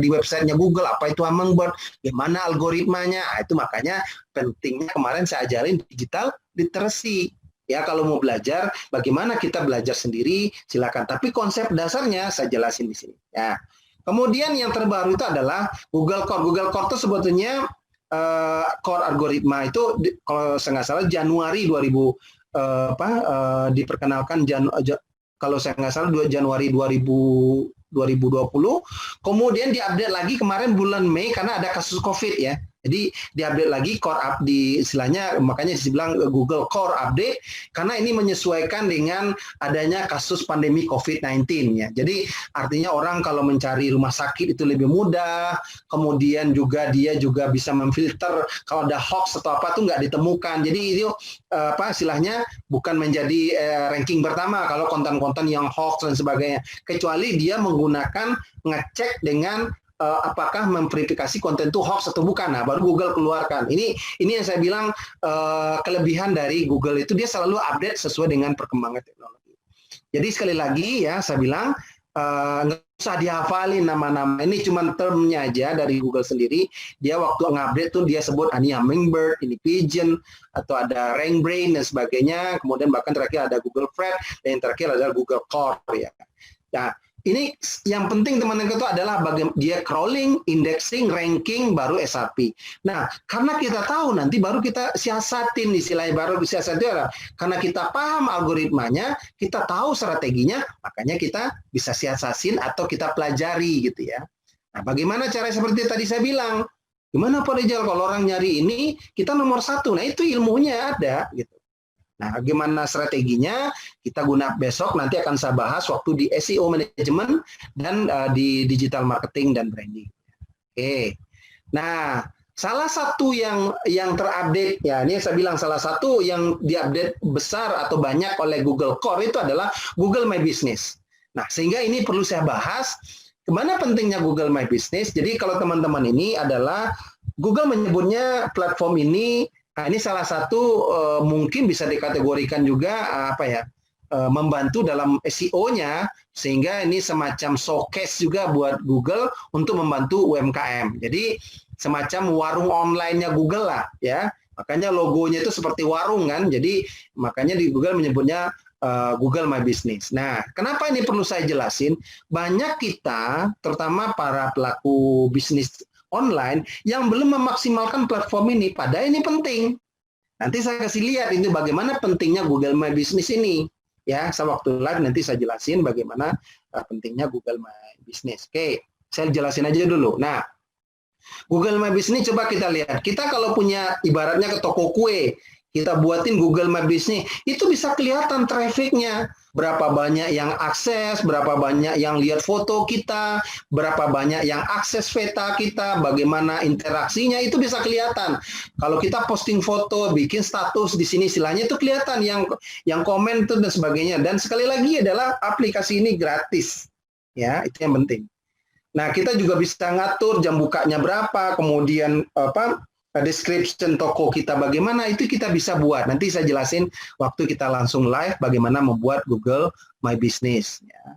websitenya Google apa itu Hummingbird, gimana algoritmanya. Itu makanya pentingnya kemarin saya ajarin digital literacy. Ya kalau mau belajar, bagaimana kita belajar sendiri, silakan. Tapi konsep dasarnya saya jelasin di sini. Ya. Kemudian yang terbaru itu adalah Google Core. Google Core itu sebetulnya core algoritma itu kalau saya nggak salah Januari 2000 diperkenalkan kalau saya nggak salah Januari 2020, kemudian diupdate lagi kemarin bulan Mei karena ada kasus COVID ya. Jadi diupdate lagi core up di istilahnya, makanya dibilang Google Core Update karena ini menyesuaikan dengan adanya kasus pandemi COVID-19 ya. Jadi artinya orang kalau mencari rumah sakit itu lebih mudah, kemudian juga dia juga bisa memfilter kalau ada hoax atau apa tuh nggak ditemukan. Jadi itu istilahnya bukan menjadi ranking pertama kalau konten-konten yang hoax dan sebagainya, kecuali dia menggunakan ngecek dengan apakah memverifikasi konten itu hoax atau bukan. Nah, baru Google keluarkan. Ini yang saya bilang kelebihan dari Google itu dia selalu update sesuai dengan perkembangan teknologi. Jadi sekali lagi ya saya bilang nggak usah dihafalin nama-nama, ini cuma termnya aja dari Google sendiri. Dia waktu ngupdate tuh dia sebut ini Hummingbird, ini Pigeon, atau ada RainBrain dan sebagainya. Kemudian bahkan terakhir ada Google Frag dan yang terakhir adalah Google Core ya. Nah, ini yang penting teman-teman itu adalah bagaimana dia crawling, indexing, ranking, baru SRP. Nah, karena kita tahu nanti baru kita siasatin, istilahnya baru siasatin adalah karena kita paham algoritmanya, kita tahu strateginya, makanya kita bisa siasatin atau kita pelajari gitu ya. Nah, bagaimana cara seperti tadi saya bilang? Gimana Pak Rijal kalau orang nyari ini, kita nomor 1. Nah, itu ilmunya ada gitu. Nah, bagaimana strateginya kita guna besok nanti akan saya bahas waktu di SEO management dan di digital marketing dan branding. Oke. Nah, salah satu yang terupdate ya, ini saya bilang salah satu yang diupdate besar atau banyak oleh Google Core itu adalah Google My Business. Nah, sehingga ini perlu saya bahas kemana pentingnya Google My Business. Jadi kalau teman-teman ini adalah Google menyebutnya platform ini. Nah, ini salah satu mungkin bisa dikategorikan juga membantu dalam SEO-nya, sehingga ini semacam showcase juga buat Google untuk membantu UMKM. Jadi semacam warung online-nya Google lah ya. Makanya logonya itu seperti warung kan. Jadi makanya di Google menyebutnya Google My Business. Nah, kenapa ini perlu saya jelasin? Banyak kita, terutama para pelaku bisnis online yang belum memaksimalkan platform ini, padahal ini penting. Nanti saya kasih lihat itu bagaimana pentingnya Google My Business ini. Ya, saya waktu live nanti saya jelasin bagaimana pentingnya Google My Business. Oke, saya jelasin aja dulu. Nah, Google My Business coba kita lihat. Kita kalau punya ibaratnya ke toko kue, kita buatin Google My Business, itu bisa kelihatan trafficnya. Berapa banyak yang akses, berapa banyak yang lihat foto kita, berapa banyak yang akses peta kita, bagaimana interaksinya, itu bisa kelihatan. Kalau kita posting foto, bikin status di sini istilahnya itu kelihatan yang komen itu dan sebagainya. Dan sekali lagi adalah aplikasi ini gratis. Ya, itu yang penting. Nah, kita juga bisa ngatur jam bukanya berapa, kemudian description toko kita bagaimana, itu kita bisa buat. Nanti saya jelasin waktu kita langsung live bagaimana membuat Google My Business. Ya.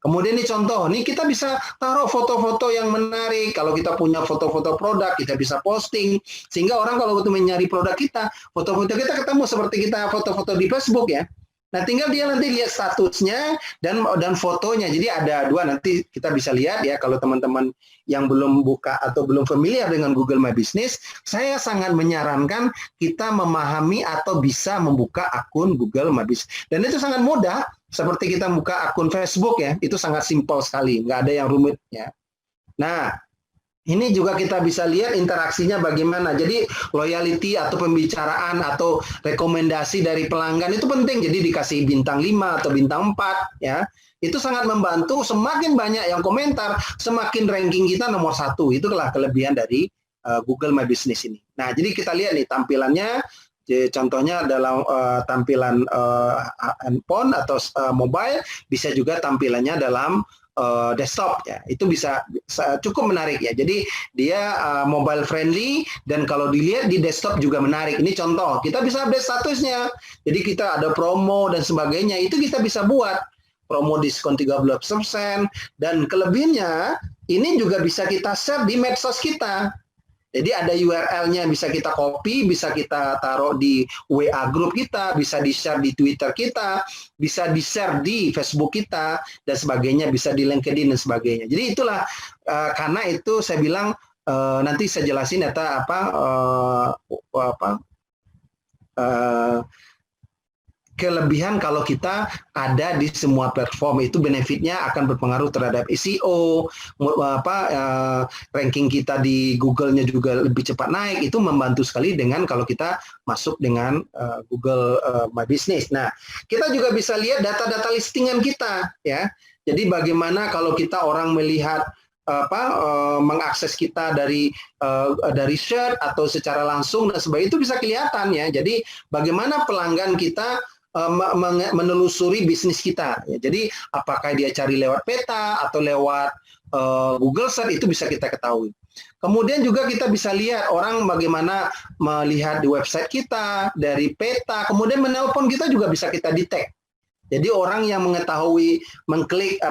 Kemudian ini contoh, nih kita bisa taruh foto-foto yang menarik. Kalau kita punya foto-foto produk, kita bisa posting. Sehingga orang kalau mencari produk kita, foto-foto kita ketemu seperti kita foto-foto di Facebook ya. Nah, tinggal dia nanti lihat statusnya dan fotonya. Jadi ada dua, nanti kita bisa lihat ya. Kalau teman-teman yang belum buka atau belum familiar dengan Google My Business, saya sangat menyarankan kita memahami atau bisa membuka akun Google My Business. Dan itu sangat mudah, seperti kita buka akun Facebook ya. Itu sangat simpel sekali, nggak ada yang rumit ya. Nah, ini juga kita bisa lihat interaksinya bagaimana. Jadi loyalty atau pembicaraan atau rekomendasi dari pelanggan itu penting. Jadi dikasih bintang 5 atau bintang 4 ya. Itu sangat membantu, semakin banyak yang komentar, semakin ranking kita nomor 1. Itulah kelebihan dari Google My Business ini. Nah, jadi kita lihat nih tampilannya. Contohnya dalam tampilan handphone atau mobile, bisa juga tampilannya dalam desktop ya, itu bisa cukup menarik ya. Jadi dia mobile friendly dan kalau dilihat di desktop juga menarik. Ini contoh, kita bisa update statusnya. Jadi kita ada promo dan sebagainya, itu kita bisa buat promo diskon 13% dan kelebihannya ini juga bisa kita share di medsos kita. Jadi ada URL-nya bisa kita copy, bisa kita taruh di WA group kita, bisa di-share di Twitter kita, bisa di-share di Facebook kita, dan sebagainya, bisa di LinkedIn dan sebagainya. Jadi itulah, karena itu saya bilang, nanti saya jelasin kelebihan kalau kita ada di semua platform, itu benefitnya akan berpengaruh terhadap SEO, ranking kita di Google-nya juga lebih cepat naik. Itu membantu sekali dengan kalau kita masuk dengan Google My Business. Nah, kita juga bisa lihat data-data listingan kita ya. Jadi bagaimana kalau kita orang melihat mengakses kita dari search atau secara langsung dan sebagainya, itu bisa kelihatan ya. Jadi bagaimana pelanggan kita menelusuri bisnis kita. Ya, jadi apakah dia cari lewat peta atau lewat Google Search, itu bisa kita ketahui. Kemudian juga kita bisa lihat orang bagaimana melihat di website kita dari peta, kemudian menelpon kita juga bisa kita detect. Jadi orang yang mengetahui mengklik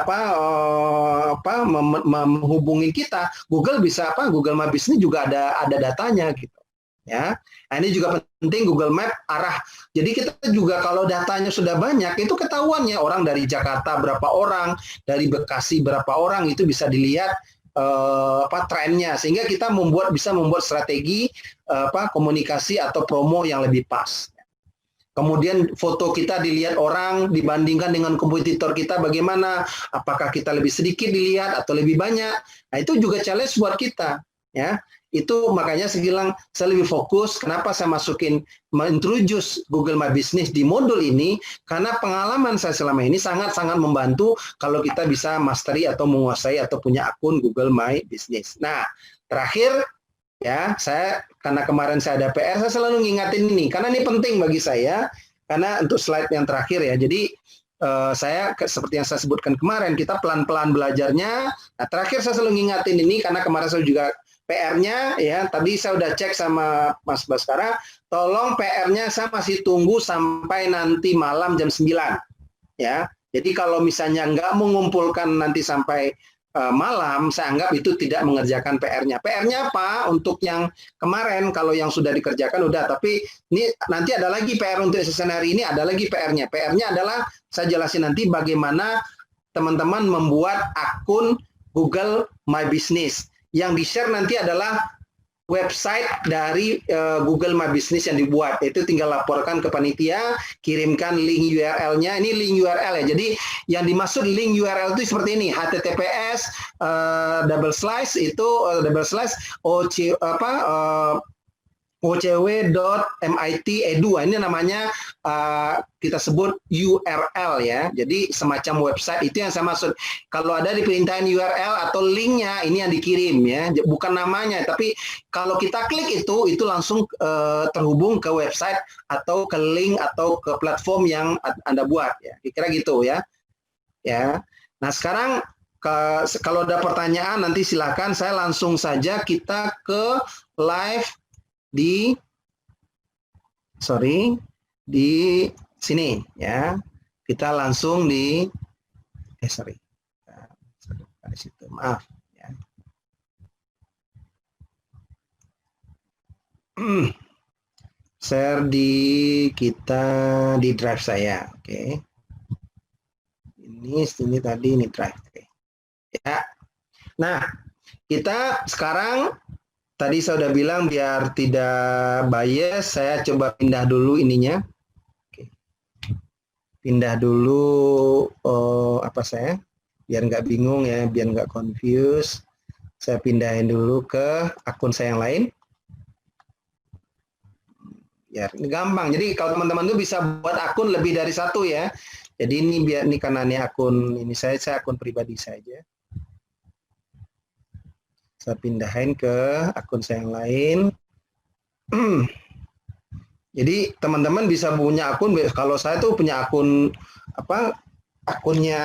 menghubungi kita, Google bisa Google My Business juga ada datanya gitu. ya. Nah, ini juga penting Google Map arah. Jadi kita juga kalau datanya sudah banyak itu ketahuan ya, orang dari Jakarta berapa orang, dari Bekasi berapa orang, itu bisa dilihat trennya, sehingga kita bisa membuat strategi komunikasi atau promo yang lebih pas. Kemudian foto kita dilihat orang dibandingkan dengan kompetitor kita bagaimana, apakah kita lebih sedikit dilihat atau lebih banyak. Nah, itu juga challenge buat kita, ya. Itu makanya saya lebih fokus kenapa saya introduce Google My Business di modul ini, karena pengalaman saya selama ini sangat-sangat membantu kalau kita bisa mastery atau menguasai atau punya akun Google My Business. Nah, terakhir ya, karena kemarin saya ada PR, saya selalu ngingatin ini karena ini penting bagi saya, karena untuk slide yang terakhir ya. Jadi saya seperti yang saya sebutkan kemarin, kita pelan-pelan belajarnya. Nah, terakhir saya selalu ngingatin ini karena kemarin saya juga PR-nya ya, tadi saya udah cek sama Mas Baskara, tolong PR-nya saya masih tunggu sampai nanti malam jam 9 ya. Jadi kalau misalnya nggak mengumpulkan nanti sampai malam, saya anggap itu tidak mengerjakan PR-nya. PR-nya apa? Untuk yang kemarin, kalau yang sudah dikerjakan udah, tapi ini nanti ada lagi PR untuk sesi hari ini, ada lagi PR-nya. PR-nya adalah saya jelasin nanti bagaimana teman-teman membuat akun Google My Business. Yang di-share nanti adalah website dari Google My Business yang dibuat. Itu tinggal laporkan ke panitia, kirimkan link URL-nya. Ini link URL ya. Jadi yang dimaksud link URL itu seperti ini, https ocw.mit.edu. Ini namanya kita sebut URL ya. Jadi semacam website, itu yang saya maksud. Kalau ada di perintahan URL atau linknya, ini yang dikirim ya, bukan namanya. Tapi kalau kita klik itu langsung terhubung ke website atau ke link atau ke platform yang Anda buat ya. Kira-kira gitu ya. Ya. Nah sekarang kalau ada pertanyaan nanti silakan, saya langsung saja kita ke live di sini ya. Kita langsung di maaf ya. Share kita di drive saya. Oke. Ini tadi ini drive. Oke. Ya. Nah, kita sekarang tadi saya sudah bilang biar tidak bias, saya coba pindah dulu ininya. Oke. Pindah dulu biar nggak bingung ya, biar nggak confuse. Saya pindahin dulu ke akun saya yang lain. Ya, ini gampang. Jadi kalau teman-teman tuh bisa buat akun lebih dari satu ya. Jadi ini karena ini akun ini saya akun pribadi saja. Saya pindahin ke akun saya yang lain. Jadi teman-teman bisa punya akun. Kalau saya tuh punya akun akunnya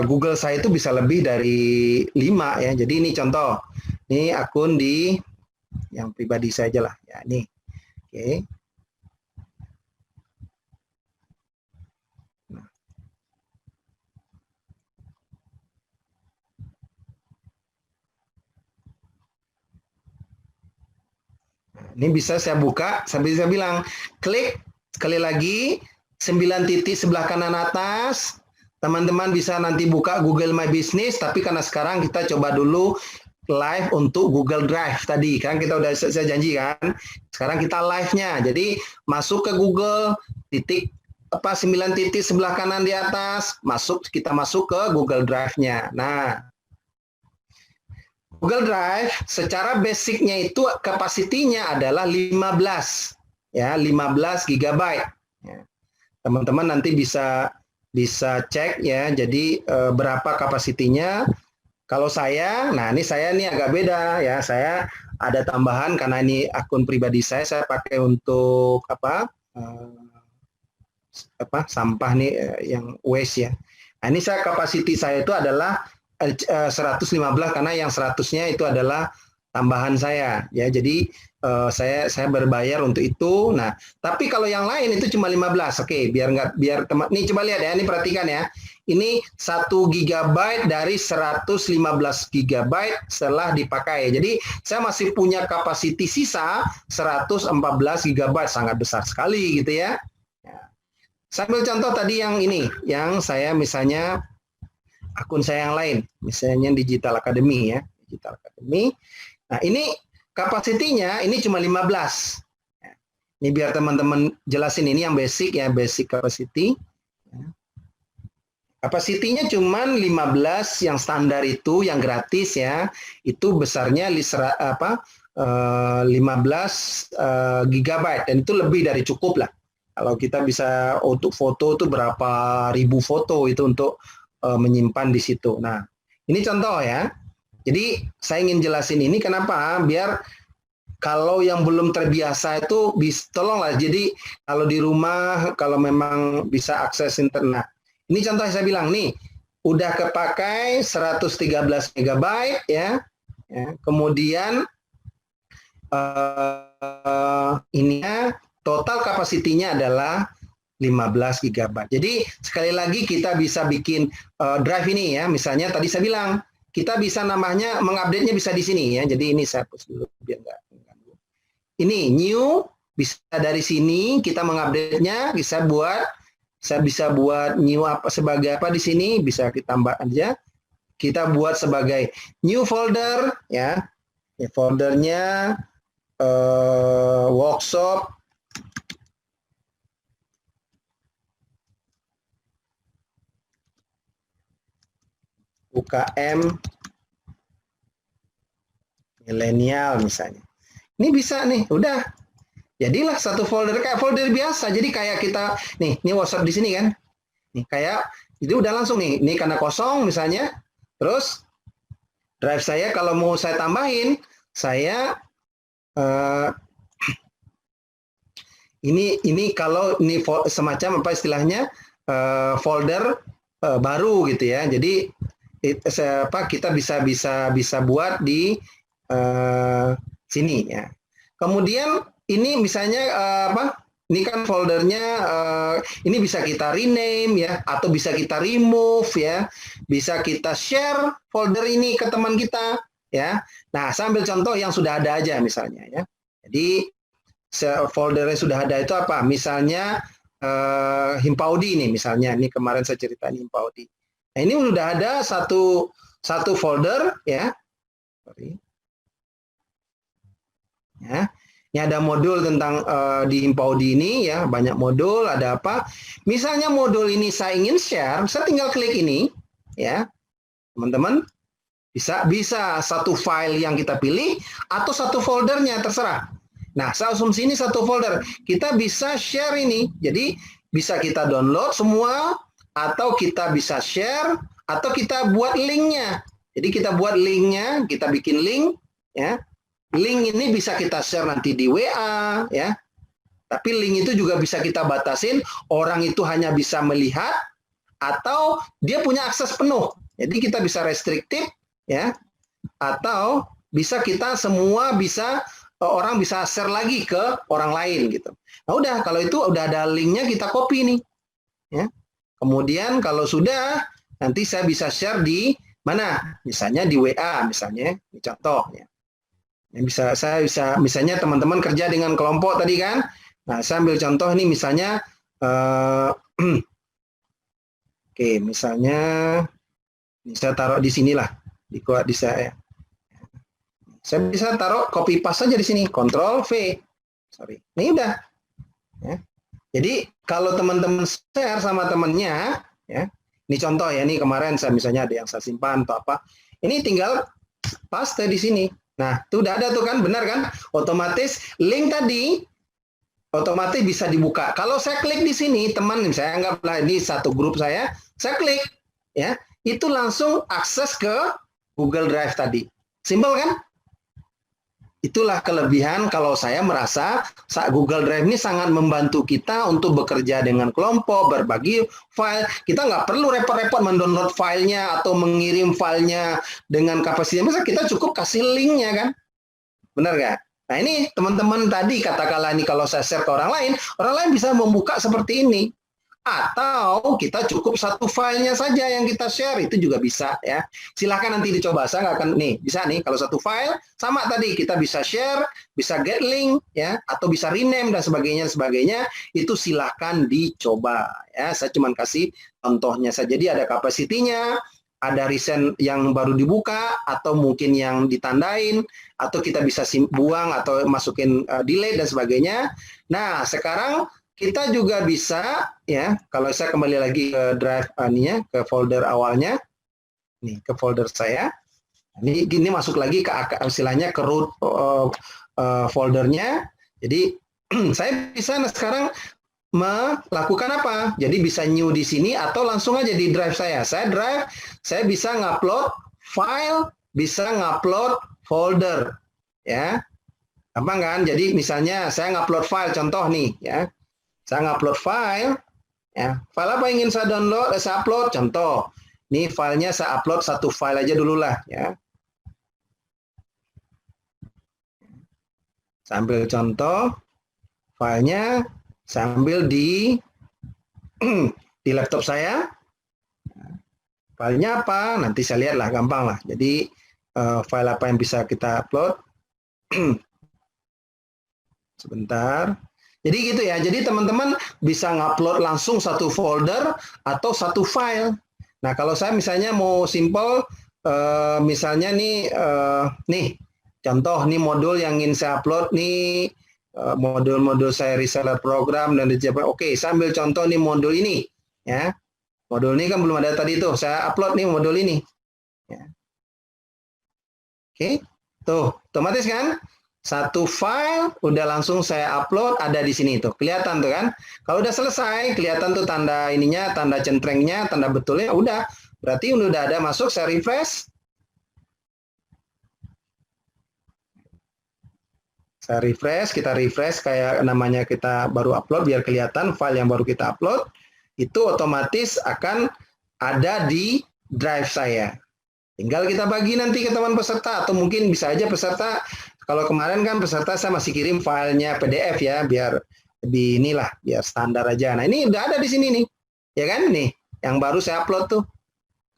Google saya itu bisa lebih dari 5 ya. Jadi ini contoh. Ini akun di yang pribadi saja lah ya, ini. Oke. Ini bisa saya buka, sambil saya bilang, klik sekali lagi, 9 titik sebelah kanan atas, teman-teman bisa nanti buka Google My Business, tapi karena sekarang kita coba dulu live untuk Google Drive tadi, kan kita udah saya janji kan, sekarang kita live-nya, jadi masuk ke Google, 9 titik sebelah kanan di atas, kita masuk ke Google Drive-nya. Nah, Google Drive secara basicnya itu kapasitinya adalah 15 ya, 15 GB. Teman-teman nanti bisa cek ya. Jadi berapa kapasitinya? Kalau saya, nah ini saya nih agak beda ya. Saya ada tambahan karena ini akun pribadi saya pakai untuk sampah nih yang waste ya. Nah, ini kapasiti saya itu adalah 115 karena yang 100-nya itu adalah tambahan saya ya. Jadi saya berbayar untuk itu. Nah, tapi kalau yang lain itu cuma 15. Oke, biar teman nih coba lihat ya, ini perhatikan ya. Ini 1 GB dari 115 GB setelah dipakai. Jadi saya masih punya kapasiti sisa 114 GB, sangat besar sekali gitu ya. Sambil contoh tadi yang ini, yang saya misalnya akun saya yang lain, misalnya Digital Academy ya, Digital Academy. Nah, ini kapasitinya ini cuma 15. Ini biar teman-teman jelasin, ini yang basic ya, basic capacity. Kapasitinya cuma 15, yang standar itu, yang gratis ya, itu besarnya 15 GB, dan itu lebih dari cukup lah. Kalau kita bisa untuk foto itu berapa ribu foto itu untuk menyimpan di situ. Nah, ini contoh ya. Jadi saya ingin jelasin ini kenapa, biar kalau yang belum terbiasa itu tolonglah. Jadi kalau di rumah, kalau memang bisa akses internet. Ini contoh saya bilang nih, udah kepakai 113 MB ya. Kemudian ini total kapasitinya adalah 15 GB. Jadi sekali lagi kita bisa bikin drive ini ya. Misalnya tadi saya bilang kita bisa namanya mengupdate-nya bisa di sini ya. Jadi ini saya hapus dulu biar nggak mengganggu. Ini new, bisa dari sini kita mengupdate-nya, saya bisa buat new apa sebagai apa di sini, bisa kita tambah aja. Kita buat sebagai new folder ya. Foldernya workshop UKM milenial misalnya. Ini bisa nih, udah. Jadilah satu folder kayak folder biasa. Jadi kayak kita nih, ini WhatsApp di sini kan. Nih kayak itu udah langsung nih. Ini karena kosong misalnya. Terus drive saya kalau mau saya tambahin, saya ini kalau ini semacam apa istilahnya folder baru gitu ya. Jadi kita bisa buat di sini ya. Kemudian ini misalnya ini kan foldernya ini bisa kita rename ya, atau bisa kita remove ya, bisa kita share folder ini ke teman kita ya. Nah, saya ambil contoh yang sudah ada aja misalnya ya. Jadi foldernya sudah ada itu apa? Misalnya Himpaudi nih misalnya, ini kemarin saya ceritain Himpaudi. Nah, ini sudah ada satu folder ya. Sorry. Ya. Ini ada modul tentang di Himpaudi ini ya, banyak modul, ada apa? Misalnya modul ini saya ingin share, saya tinggal klik ini ya. Teman-teman bisa satu file yang kita pilih atau satu foldernya terserah. Nah, saya asumsi ini satu folder. Kita bisa share ini. Jadi bisa kita download semua, atau kita bisa share, atau kita buat linknya. Jadi kita buat linknya, kita bikin link ya. Link ini bisa kita share nanti di WA ya. Tapi link itu juga bisa kita batasin, orang itu hanya bisa melihat atau dia punya akses penuh. Jadi kita bisa restriktif ya. Atau bisa kita semua bisa orang bisa share lagi ke orang lain gitu. Nah, udah kalau itu udah ada linknya, kita copy nih. Ya. Kemudian kalau sudah, nanti saya bisa share di mana? Misalnya di WA misalnya, ini contoh ya. Saya bisa misalnya teman-teman kerja dengan kelompok tadi kan. Nah, saya ambil contoh ini misalnya oke, misalnya ini saya taruh di sinilah di saya. Saya bisa taruh copy paste saja di sini, Ctrl V. Sorry. Ini udah. Ya. Jadi kalau teman-teman share sama temannya, ya. Ini contoh ya, ini kemarin saya misalnya ada yang saya simpan atau apa. Ini tinggal paste di sini. Nah, itu udah ada tuh kan, benar kan? Otomatis link tadi otomatis bisa dibuka. Kalau saya klik di sini, teman, saya anggaplah ini satu grup saya klik, ya, itu langsung akses ke Google Drive tadi. Simpel kan? Itulah kelebihan kalau saya merasa Google Drive ini sangat membantu kita untuk bekerja dengan kelompok, berbagi file. Kita nggak perlu repot-repot mendownload filenya atau mengirim filenya dengan kapasitas. Masa kita cukup kasih linknya kan. benar nggak? Nah ini teman-teman tadi katakanlah ini kalau saya share ke orang lain bisa membuka seperti ini. Atau kita cukup satu filenya saja yang kita share, itu juga bisa ya. Silahkan nanti dicoba, saya nggak akan, nih bisa nih kalau satu file, sama tadi kita bisa share, bisa get link ya, atau bisa rename dan sebagainya, itu silahkan dicoba ya. Saya cuma kasih contohnya saja. Jadi ada capacity-nya, ada recent yang baru dibuka, atau mungkin yang ditandain, atau kita bisa buang atau masukin delete dan sebagainya. Nah sekarang kita juga bisa ya, kalau saya kembali lagi ke drive ke folder awalnya, nih ke folder saya, ini masuk lagi ke istilahnya ke root foldernya. Jadi saya bisa sekarang melakukan apa? Jadi bisa new di sini atau langsung aja di drive saya. Saya bisa ngupload file, bisa ngupload folder, ya. Gampang kan? Jadi misalnya saya ngupload file, contoh nih, ya. Saya ngupload file, ya. File apa yang ingin saya download, saya upload, contoh. Ini filenya saya upload satu file aja dulu lah, ya. Sambil contoh, filenya saya ambil di laptop saya. Filenya apa? Nanti saya lihat lah, gampang lah. Jadi file apa yang bisa kita upload? Sebentar. Jadi gitu ya. Jadi teman-teman bisa ngupload langsung satu folder atau satu file. Nah kalau saya misalnya mau simple, misalnya nih, contoh nih modul yang ingin saya upload nih, modul-modul saya reseller program dan dijawab. Oke, saya ambil contoh nih modul ini, ya. Modul ini kan belum ada tadi tuh. Saya upload nih modul ini. Ya. Oke, tuh otomatis kan? Satu file udah langsung saya upload, ada di sini tuh. Kelihatan tuh kan? Kalau udah selesai, kelihatan tuh tanda ininya, tanda centrengnya, tanda betulnya, udah. Berarti udah ada masuk, saya refresh. Saya refresh, kita refresh kayak namanya kita baru upload biar kelihatan file yang baru kita upload. Itu otomatis akan ada di drive saya. Tinggal kita bagi nanti ke teman peserta atau mungkin bisa aja peserta. Kalau kemarin kan peserta saya masih kirim filenya PDF ya, biar lebih inilah, biar standar aja. Nah ini udah ada di sini nih, ya kan nih, yang baru saya upload tuh,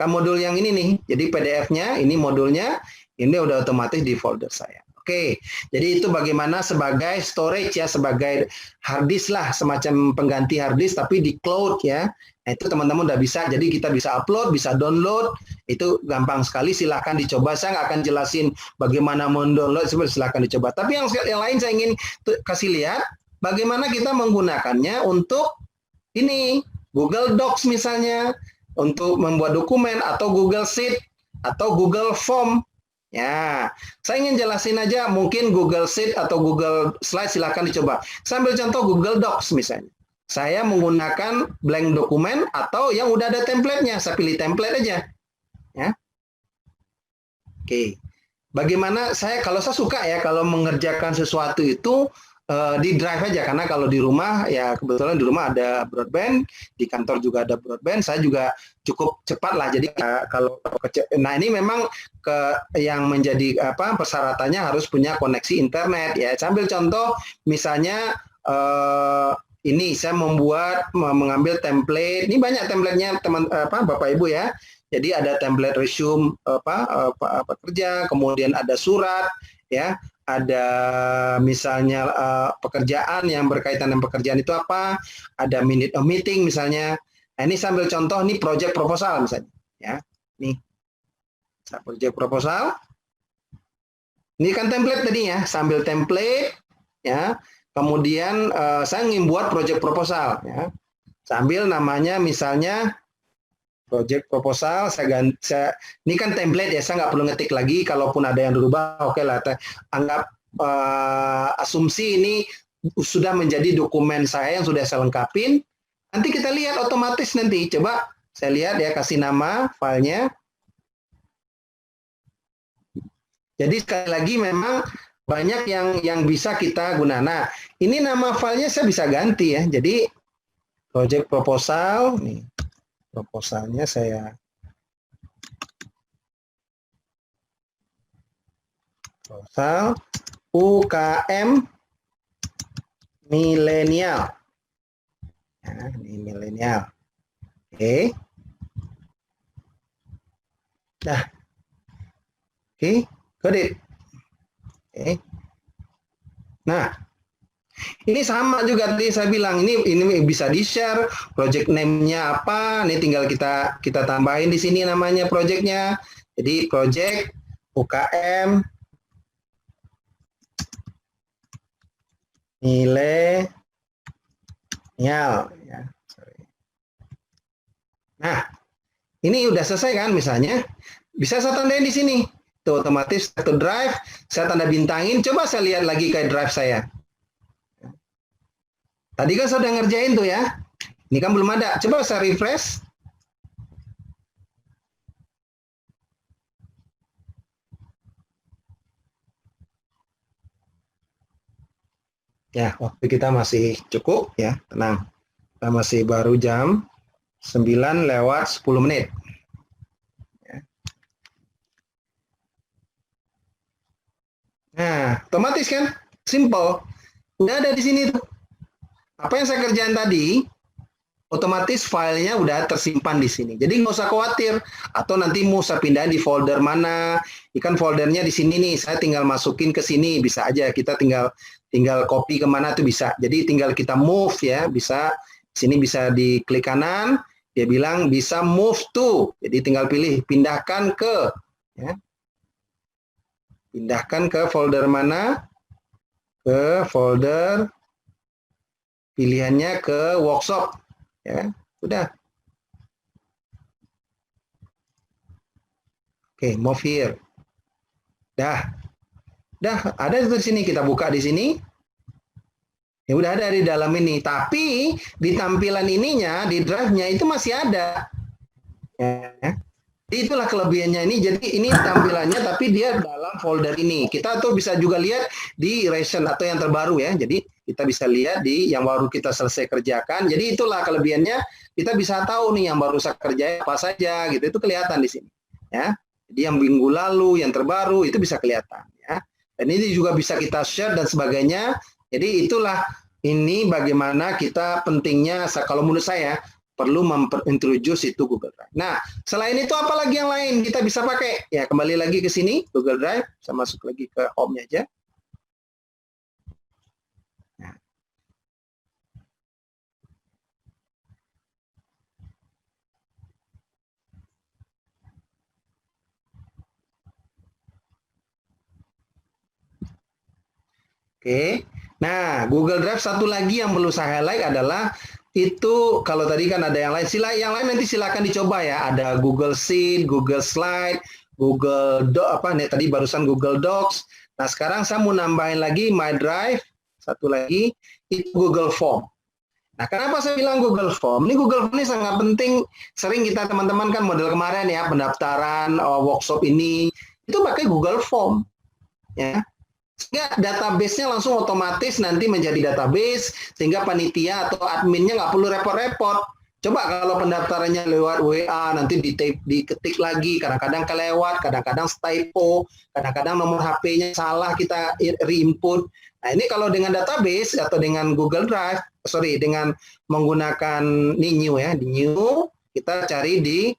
kan modul yang ini nih. Jadi PDF-nya, ini modulnya, ini udah otomatis di folder saya. Oke, jadi itu bagaimana sebagai storage ya, sebagai hard disk lah, semacam pengganti hard disk tapi di cloud ya. Nah itu teman-teman udah bisa, jadi kita bisa upload, bisa download, itu gampang sekali, silahkan dicoba. Saya nggak akan jelasin bagaimana mendownload, silahkan dicoba. Tapi yang lain saya ingin kasih lihat, bagaimana kita menggunakannya untuk ini, Google Docs misalnya, untuk membuat dokumen, atau Google Sheet, atau Google Form. Ya, saya ingin jelasin aja, mungkin Google Sheet atau Google Slide silahkan dicoba. Saya ambil contoh Google Docs misalnya. Saya menggunakan blank dokumen atau yang udah ada template-nya. Saya pilih template aja. Ya. Oke. Bagaimana kalau saya suka ya kalau mengerjakan sesuatu itu di drive aja, karena kalau di rumah ya kebetulan di rumah ada broadband, di kantor juga ada broadband, saya juga cukup cepat lah. Jadi nah ini memang yang menjadi persyaratannya harus punya koneksi internet ya. Sambil contoh misalnya ini saya mengambil template, ini banyak templatenya Bapak Ibu ya. Jadi ada template resume pekerja, kemudian ada surat ya. Ada misalnya pekerjaan yang berkaitan dengan pekerjaan itu apa, ada minute of meeting misalnya. Nah ini sambil contoh, ini project proposal misalnya, ya. Nih, project proposal. Ini kan template tadi ya, sambil template, ya. Kemudian saya ingin buat project proposal, ya. Sambil namanya misalnya project proposal, ini kan template ya, saya nggak perlu ngetik lagi, kalaupun ada yang dirubah, oke lah, anggap asumsi ini sudah menjadi dokumen saya yang sudah saya lengkapin, nanti kita lihat otomatis nanti, coba saya lihat ya, kasih nama filenya. Jadi sekali lagi memang banyak yang bisa kita gunakan. Nah, ini nama filenya saya bisa ganti ya, jadi project proposal, nih. Proposalnya saya proposal, UKM milenial. Nah, ini milenial. Oke. Nah. Oke, got it. Oke. Nah, ini sama juga tadi saya bilang ini bisa di-share, project name-nya apa, ini tinggal kita tambahin di sini namanya project-nya. Jadi project UKM milenial ya. Sorry. Nah, ini udah selesai kan misalnya. Bisa saya tandain di sini. Tuh otomatis satu drive, saya tanda bintangin. Coba saya lihat lagi ke drive saya. Tadi kan saya udah ngerjain tuh ya. Ini kan belum ada. Coba saya refresh. Ya, waktu kita masih cukup ya, tenang. Kita masih baru jam 9:10. Nah, otomatis kan? Simple. Udah ada di sini tuh. Apa yang saya kerjain tadi, otomatis filenya udah tersimpan di sini. Jadi nggak usah khawatir. Atau nanti mau saya pindahin di folder mana. Ikan foldernya di sini nih. Saya tinggal masukin ke sini. Bisa aja. Kita tinggal copy kemana tuh bisa. Jadi tinggal kita move ya. Bisa. Sini bisa diklik kanan. Dia bilang bisa move to. Jadi tinggal pilih. Pindahkan ke. Ya. Pindahkan ke folder mana? Ke folder pilihannya ke workshop. Ya, udah. Oke, move here. Dah ada di sini. Kita buka di sini. Ya udah ada di dalam ini. Tapi di tampilan ininya, di drive-nya itu masih ada. Ya. Jadi itulah kelebihannya ini. Jadi ini tampilannya tapi dia dalam folder ini. Kita tuh bisa juga lihat di recent atau yang terbaru ya. Jadi kita bisa lihat di yang baru kita selesai kerjakan. Jadi itulah kelebihannya. Kita bisa tahu nih yang baru saya kerjain apa saja gitu. Itu kelihatan di sini. Ya. Jadi yang minggu lalu, yang terbaru itu bisa kelihatan ya. Dan ini juga bisa kita share dan sebagainya. Jadi itulah ini bagaimana kita pentingnya kalau menurut saya perlu memperintroduce itu Google Drive. Nah, selain itu apa lagi yang lain kita bisa pakai? Ya, kembali lagi ke sini, Google Drive. Saya masuk lagi ke home-nya aja. Nah. Oke. Nah, Google Drive satu lagi yang perlu saya highlight adalah itu kalau tadi kan ada yang lain, yang lain nanti silakan dicoba ya. Ada Google Sheet, Google Slide, Google tadi barusan Google Docs. Nah sekarang saya mau nambahin lagi My Drive, satu lagi itu Google Form. Nah kenapa saya bilang Google Form? Ini Google Form ini sangat penting. Sering kita teman-teman kan model kemarin ya pendaftaran workshop ini itu pakai Google Form, ya. Sehingga database-nya langsung otomatis nanti menjadi database, sehingga panitia atau adminnya nggak perlu repot-repot. Coba kalau pendaftarannya lewat WA, nanti diketik lagi, kadang-kadang kelewat, kadang-kadang typo, kadang-kadang nomor HP-nya salah, kita re-input. Nah ini kalau dengan database atau dengan Google Drive, dengan menggunakan New ya, di New, kita cari di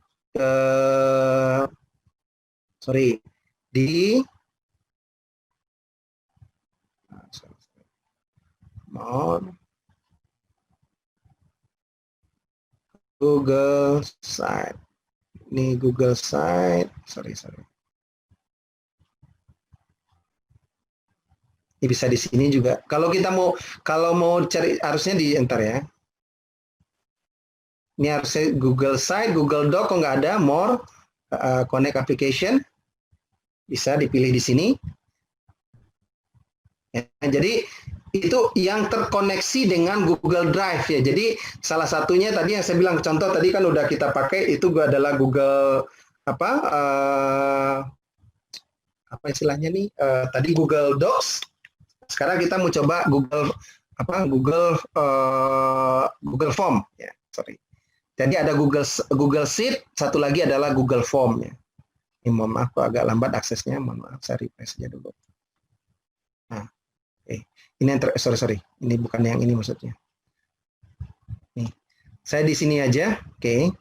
Google Site. Ini Google Site. Sorry. Ini bisa di sini juga. Kalau mau cari harusnya di enter ya. Ini harusnya Google Site, Google Doc. Kalau nggak ada, more connect application. Bisa dipilih di sini. Ya, jadi itu yang terkoneksi dengan Google Drive ya. Jadi salah satunya tadi yang saya bilang contoh tadi kan udah kita pakai itu adalah Google apa istilahnya nih tadi Google Docs. Sekarang kita mau coba Google Form ya. Jadi ada Google Sheet, satu lagi adalah Google Form ya. Ini mohon maaf agak lambat aksesnya, mohon maaf saya refresh aja dulu. Nah, ini yang sorry, ini bukan yang ini maksudnya. Nih, saya di sini aja, oke.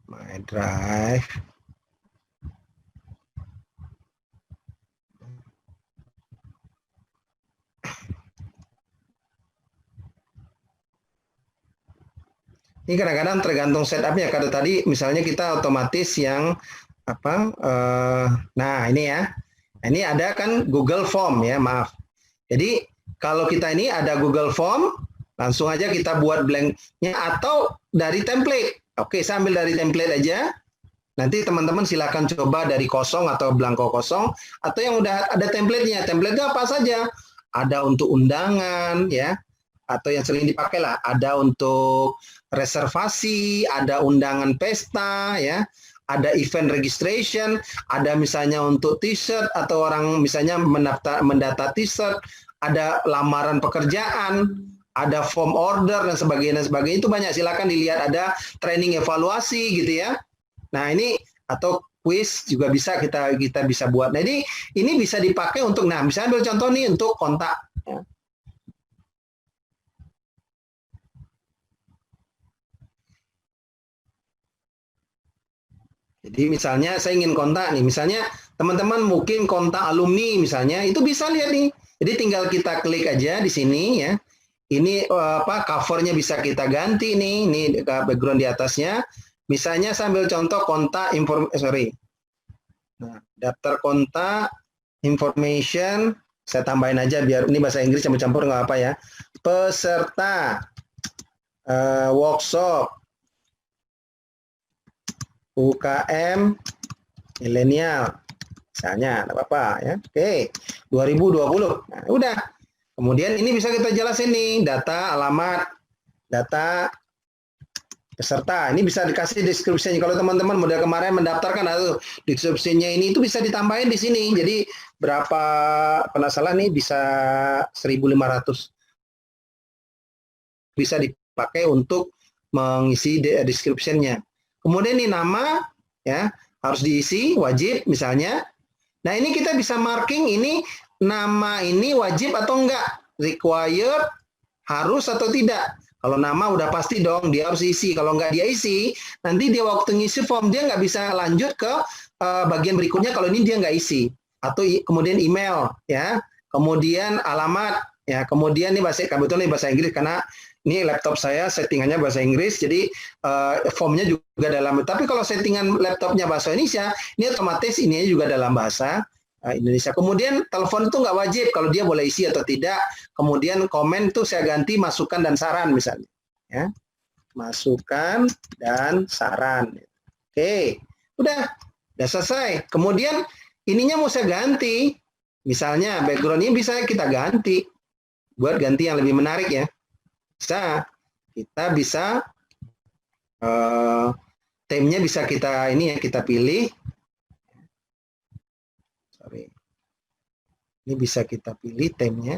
My Drive. Ini kadang-kadang tergantung setupnya. Kalau tadi misalnya kita otomatis yang apa? Nah ini ya, ini ada kan Google Form ya, maaf. Jadi kalau kita ini ada Google Form, langsung aja kita buat blanknya atau dari template. Oke, saya ambil dari template aja. Nanti teman-teman silakan coba dari kosong atau blanko kosong atau yang udah ada template-nya. Template-nya apa saja? Ada untuk undangan ya, atau yang sering dipakai lah, ada untuk reservasi, ada undangan pesta ya, ada event registration, ada misalnya untuk t-shirt atau orang misalnya mendata t-shirt, ada lamaran pekerjaan, ada form order dan sebagainya. Itu banyak, silakan dilihat, ada training evaluasi gitu ya. Nah ini atau quiz juga bisa kita bisa buat. Nah ini bisa dipakai untuk, nah misalnya ambil contoh nih untuk kontak. Ya. Jadi misalnya saya ingin kontak nih, misalnya teman-teman mungkin kontak alumni misalnya, itu bisa lihat nih. Jadi tinggal kita klik aja di sini ya. Ini covernya bisa kita ganti nih, ini background di atasnya. Misalnya sambil contoh kontak Nah, daftar kontak information, saya tambahin aja biar ini bahasa Inggris campur-campur nggak apa ya. Peserta workshop UKM milenial, misalnya, nggak apa-apa ya. Oke, 2020. Nah, udah. Kemudian ini bisa kita jelasin nih, data alamat, data peserta. Ini bisa dikasih deskripsinya. Kalau teman-teman model kemarin mendaftarkan atau deskripsinya ini itu bisa ditambahin di sini. Jadi berapa, penasaran nih, bisa 1.500. Bisa dipakai untuk mengisi deskripsinya. Kemudian ini nama ya harus diisi, wajib misalnya. Nah ini kita bisa marking ini nama ini wajib atau enggak, required, harus atau tidak. Kalau nama udah pasti dong dia harus isi. Kalau enggak dia isi, nanti dia waktu ngisi form dia nggak bisa lanjut ke bagian berikutnya kalau ini dia nggak isi. Atau kemudian email ya, kemudian alamat ya, kemudian ini kebetulan ini bahasa Inggris karena ini laptop saya settingannya bahasa Inggris, jadi formnya juga dalam. Tapi kalau settingan laptopnya bahasa Indonesia, ini otomatis ininya juga dalam bahasa Indonesia. Kemudian telepon itu nggak wajib, kalau dia boleh isi atau tidak. Kemudian komen itu saya ganti masukan dan saran misalnya. Ya. Masukan dan saran. Oke, udah selesai. Kemudian ininya mau saya ganti, misalnya background-nya bisa kita ganti, buat ganti yang lebih menarik ya. Kita bisa temanya bisa kita ini ya, kita pilih. Sorry. Ini bisa kita pilih temanya.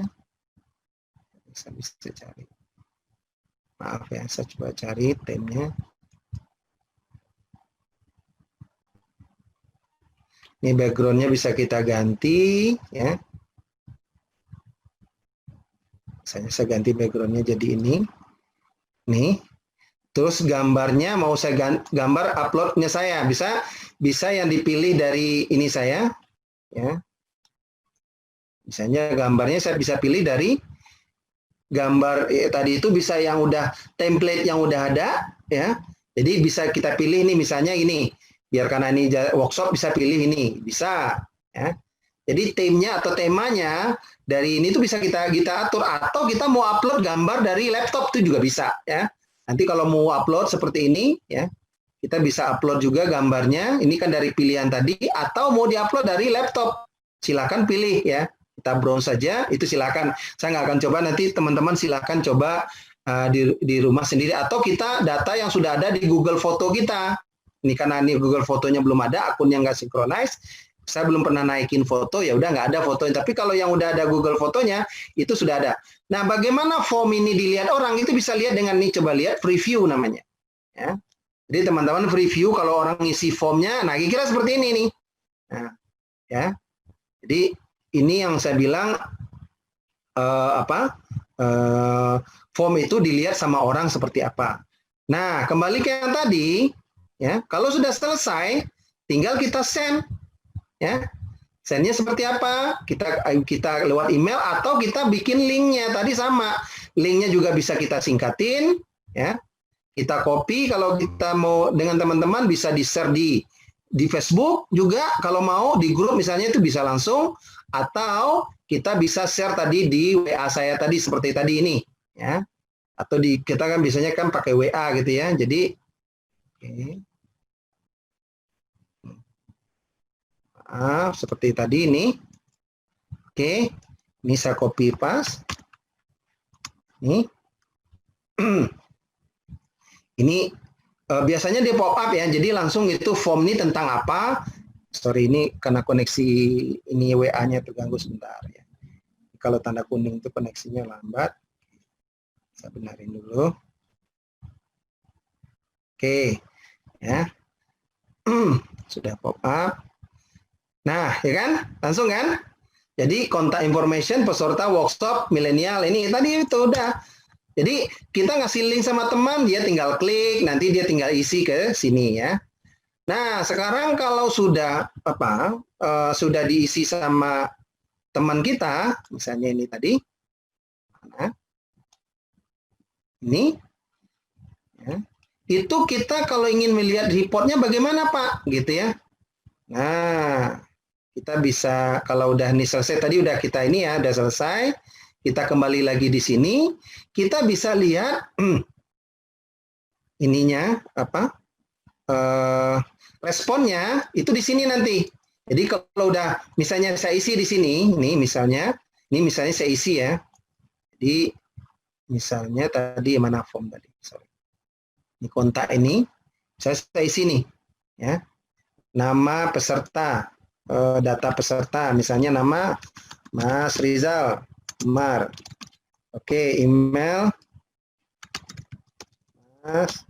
Bisa cari. Maaf ya, saya coba cari temanya. Ini background-nya bisa kita ganti ya. Saya ganti background-nya jadi ini. Nih. Terus gambarnya mau saya gambar upload-nya saya. Bisa yang dipilih dari ini saya ya. Misalnya gambarnya saya bisa pilih dari gambar tadi itu, bisa yang udah template yang udah ada ya. Jadi bisa kita pilih nih misalnya ini. Biar karena ini workshop bisa pilih ini, bisa ya. Jadi temanya atau temanya dari ini tuh bisa kita atur, atau kita mau upload gambar dari laptop itu juga bisa ya. Nanti kalau mau upload seperti ini ya, kita bisa upload juga gambarnya. Ini kan dari pilihan tadi, atau mau diupload dari laptop, silakan pilih ya. Kita browse saja, itu silakan. Saya nggak akan coba, nanti teman-teman silakan coba di rumah sendiri, atau kita data yang sudah ada di Google Foto kita. Ini karena ini Google Fotonya belum ada, akunnya nggak synchronize, saya belum pernah naikin foto, ya udah nggak ada fotonya. Tapi kalau yang udah ada Google Fotonya, itu sudah ada. Nah, bagaimana form ini dilihat orang? Itu bisa lihat dengan nih, coba lihat preview namanya. Ya. Jadi teman-teman preview kalau orang ngisi formnya, nah kira-kira seperti ini nih. Nah, ya. Jadi ini yang saya bilang form itu dilihat sama orang seperti apa. Nah, kembali ke yang tadi, ya. Kalau sudah selesai, tinggal kita send, ya. Sendnya seperti apa? Kita lewat email atau kita bikin linknya. Tadi sama, linknya juga bisa kita singkatin, ya. Kita copy kalau kita mau dengan teman-teman bisa di-share di Facebook juga kalau mau di grup misalnya itu bisa langsung atau kita bisa share tadi di WA saya tadi seperti tadi ini ya. Atau kita kan biasanya kan pakai WA gitu ya. Jadi seperti tadi ini. Oke. Ini saya copy paste. Nih. Ini biasanya dia pop up ya, jadi langsung itu form ini tentang apa. Sorry, ini karena koneksi ini WA-nya terganggu sebentar ya. Kalau tanda kuning itu koneksinya lambat. Saya benarin dulu. Oke, ya. Sudah pop up. Nah, ya kan? Langsung kan? Jadi kontak information peserta workshop milenial ini tadi itu udah. Jadi kita ngasih link sama teman, dia tinggal klik, nanti dia tinggal isi ke sini ya. Nah, sekarang kalau sudah sudah diisi sama teman kita, misalnya ini tadi, nah, ini, ya, itu kita kalau ingin melihat reportnya bagaimana Pak, gitu ya. Nah, kita bisa kalau udah ini selesai tadi udah kita ini ya, udah selesai, kita kembali lagi di sini, kita bisa lihat ininya apa? Responnya itu di sini nanti. Jadi kalau udah misalnya saya isi di sini, ini misalnya saya isi ya. Jadi misalnya tadi mana form tadi? Sorry. Ini kontak ini, saya isi nih, ya. Nama peserta, data peserta, misalnya nama Mas Rizal Umar. Oke, email Mas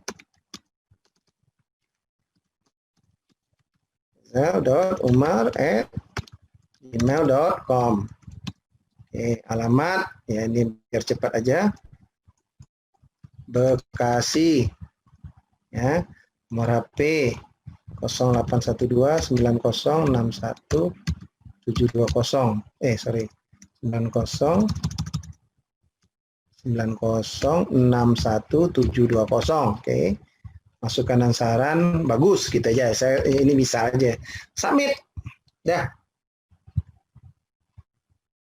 umar@gmail.com. Oke, alamat ya ini biar cepat aja. Bekasi. Ya, nomor HP 08129061720. Sorry. 906061720. Oke. Masuk kanan saran, bagus gitu aja. Saya ini bisa aja. Submit. Dah.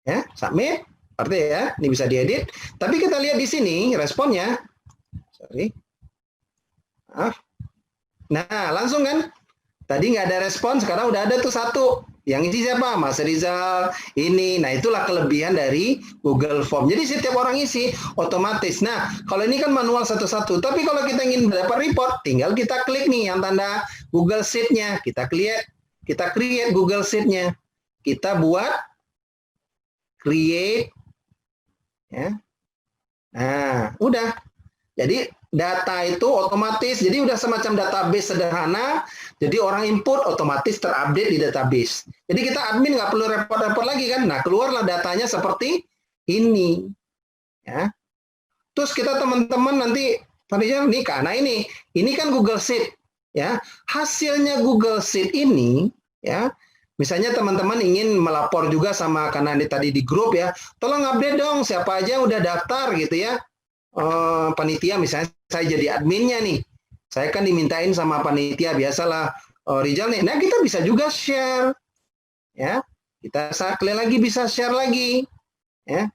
Ya, submit. Artinya ya, ini bisa diedit. Tapi kita lihat di sini responnya. Sorry. Nah, langsung kan? Tadi nggak ada respon, sekarang udah ada tuh satu. Yang isi siapa? Mas Rizal. Ini. Nah, itulah kelebihan dari Google Form. Jadi setiap orang isi otomatis. Nah, kalau ini kan manual satu-satu. Tapi kalau kita ingin dapat report, tinggal kita klik nih yang tanda Google Sheet-nya. Kita create Google Sheet-nya. Kita buat create. Ya. Nah, udah. Jadi data itu otomatis, jadi udah semacam database sederhana, jadi orang input otomatis terupdate di database. Jadi kita admin nggak perlu repot-repot lagi kan, nah keluarlah datanya seperti ini. Ya. Terus kita teman-teman nanti, nih karena ini kan Google Sheet. Ya. Hasilnya Google Sheet ini, ya, misalnya teman-teman ingin melapor juga sama, karena ini tadi di grup ya, tolong update dong siapa aja yang udah daftar gitu ya. Panitia misalnya saya jadi adminnya nih, saya kan dimintain sama panitia biasalah Rizal nih, nah kita bisa juga share ya, kita kalian lagi bisa share lagi ya.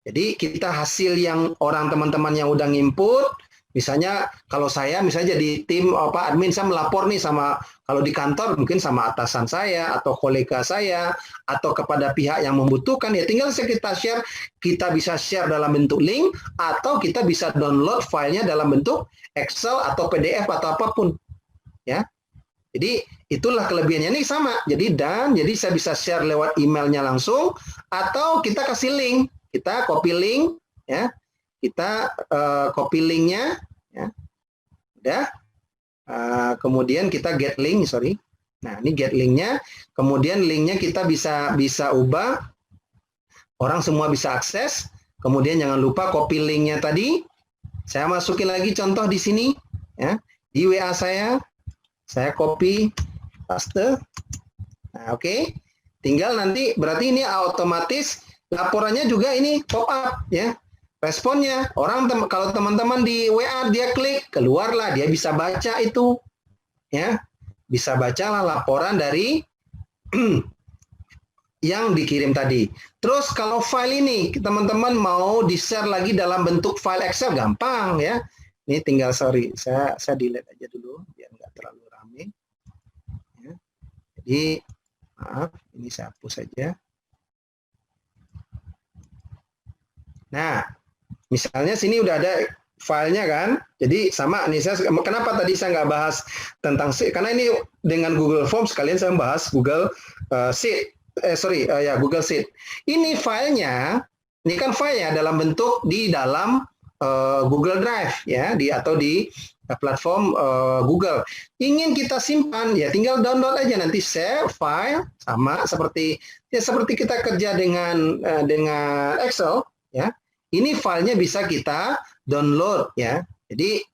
Jadi kita hasil yang orang teman-teman yang udah nginput, misalnya kalau saya misalnya jadi tim admin, saya melapor nih sama, kalau di kantor mungkin sama atasan saya atau kolega saya atau kepada pihak yang membutuhkan, ya tinggal kita share. Kita bisa share dalam bentuk link atau kita bisa download filenya dalam bentuk Excel atau PDF atau apapun ya. Jadi itulah kelebihannya. Ini sama. Jadi saya bisa share lewat emailnya langsung, atau kita kasih link. Kita copy link, ya. Kita copy linknya, ya. Udah. Kemudian kita get link, sorry. Nah, ini get linknya. Kemudian linknya kita bisa ubah. Orang semua bisa akses. Kemudian jangan lupa copy linknya tadi. Saya masukin lagi contoh di sini, ya. Di WA saya copy paste. Nah, oke. Tinggal nanti berarti ini otomatis laporannya juga ini pop up, ya. Responnya orang kalau teman-teman di WA dia klik, keluarlah, dia bisa baca itu, ya. Bisa bacalah laporan dari yang dikirim tadi. Terus kalau file ini teman-teman mau di-share lagi dalam bentuk file Excel, gampang, ya. Ini tinggal, sorry, saya delete aja dulu biar nggak terlalu rame. Ya. Jadi maaf, ini saya hapus saja. Nah, misalnya sini udah ada filenya kan, jadi sama nih, kenapa tadi saya nggak bahas tentang Sheet, karena ini dengan Google Forms kalian saya bahas Google Sheet, Google Sheet. Ini filenya, ini kan filenya dalam bentuk di dalam Google Drive, ya, atau di platform Google. Ingin kita simpan, ya tinggal download aja, nanti save file, sama seperti kita kerja dengan Excel, ya. Ini filenya bisa kita download, ya. Jadi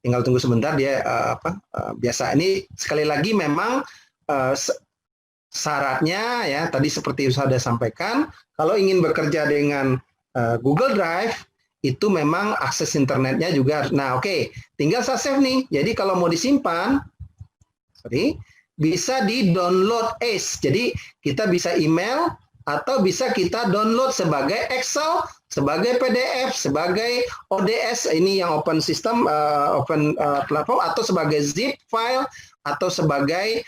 tinggal tunggu sebentar dia biasa. Ini sekali lagi memang syaratnya, ya, tadi seperti sudah sampaikan, kalau ingin bekerja dengan Google Drive itu memang akses internetnya juga. Nah, oke, tinggal saya save nih. Jadi kalau mau disimpan, bisa di download as. Jadi kita bisa email atau bisa kita download sebagai Excel, sebagai PDF, sebagai ODS, ini yang open system, open platform, atau sebagai zip file, atau sebagai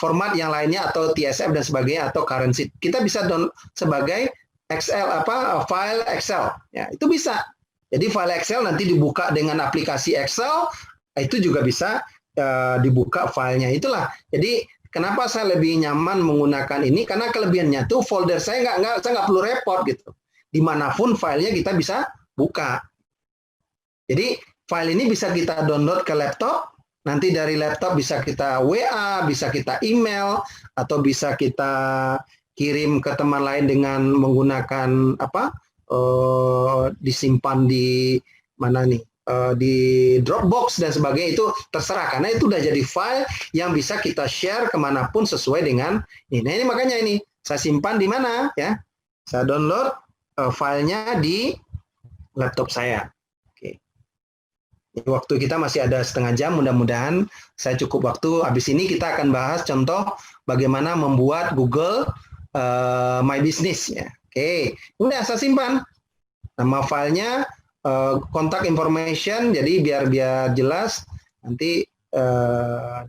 format yang lainnya, atau TSF dan sebagainya, atau currency. Kita bisa download sebagai Excel, file Excel, ya, itu bisa. Jadi file Excel nanti dibuka dengan aplikasi Excel, itu juga bisa dibuka filenya. Itulah. Jadi kenapa saya lebih nyaman menggunakan ini, karena kelebihannya tuh folder saya nggak perlu repot gitu. Dimanapun filenya kita bisa buka. Jadi file ini bisa kita download ke laptop, nanti dari laptop bisa kita WA, bisa kita email, atau bisa kita kirim ke teman lain dengan menggunakan disimpan di mana nih? Di Dropbox dan sebagainya, itu terserah, karena itu udah jadi file yang bisa kita share kemanapun sesuai dengan ini. Nah, ini makanya ini saya simpan di mana, ya? Saya download filenya di laptop saya. Oke. Waktu kita masih ada setengah jam, mudah-mudahan saya cukup waktu. Habis ini kita akan bahas contoh bagaimana membuat Google My Business, ya. Oke, udah saya simpan nama filenya. Kontak information, jadi biar jelas nanti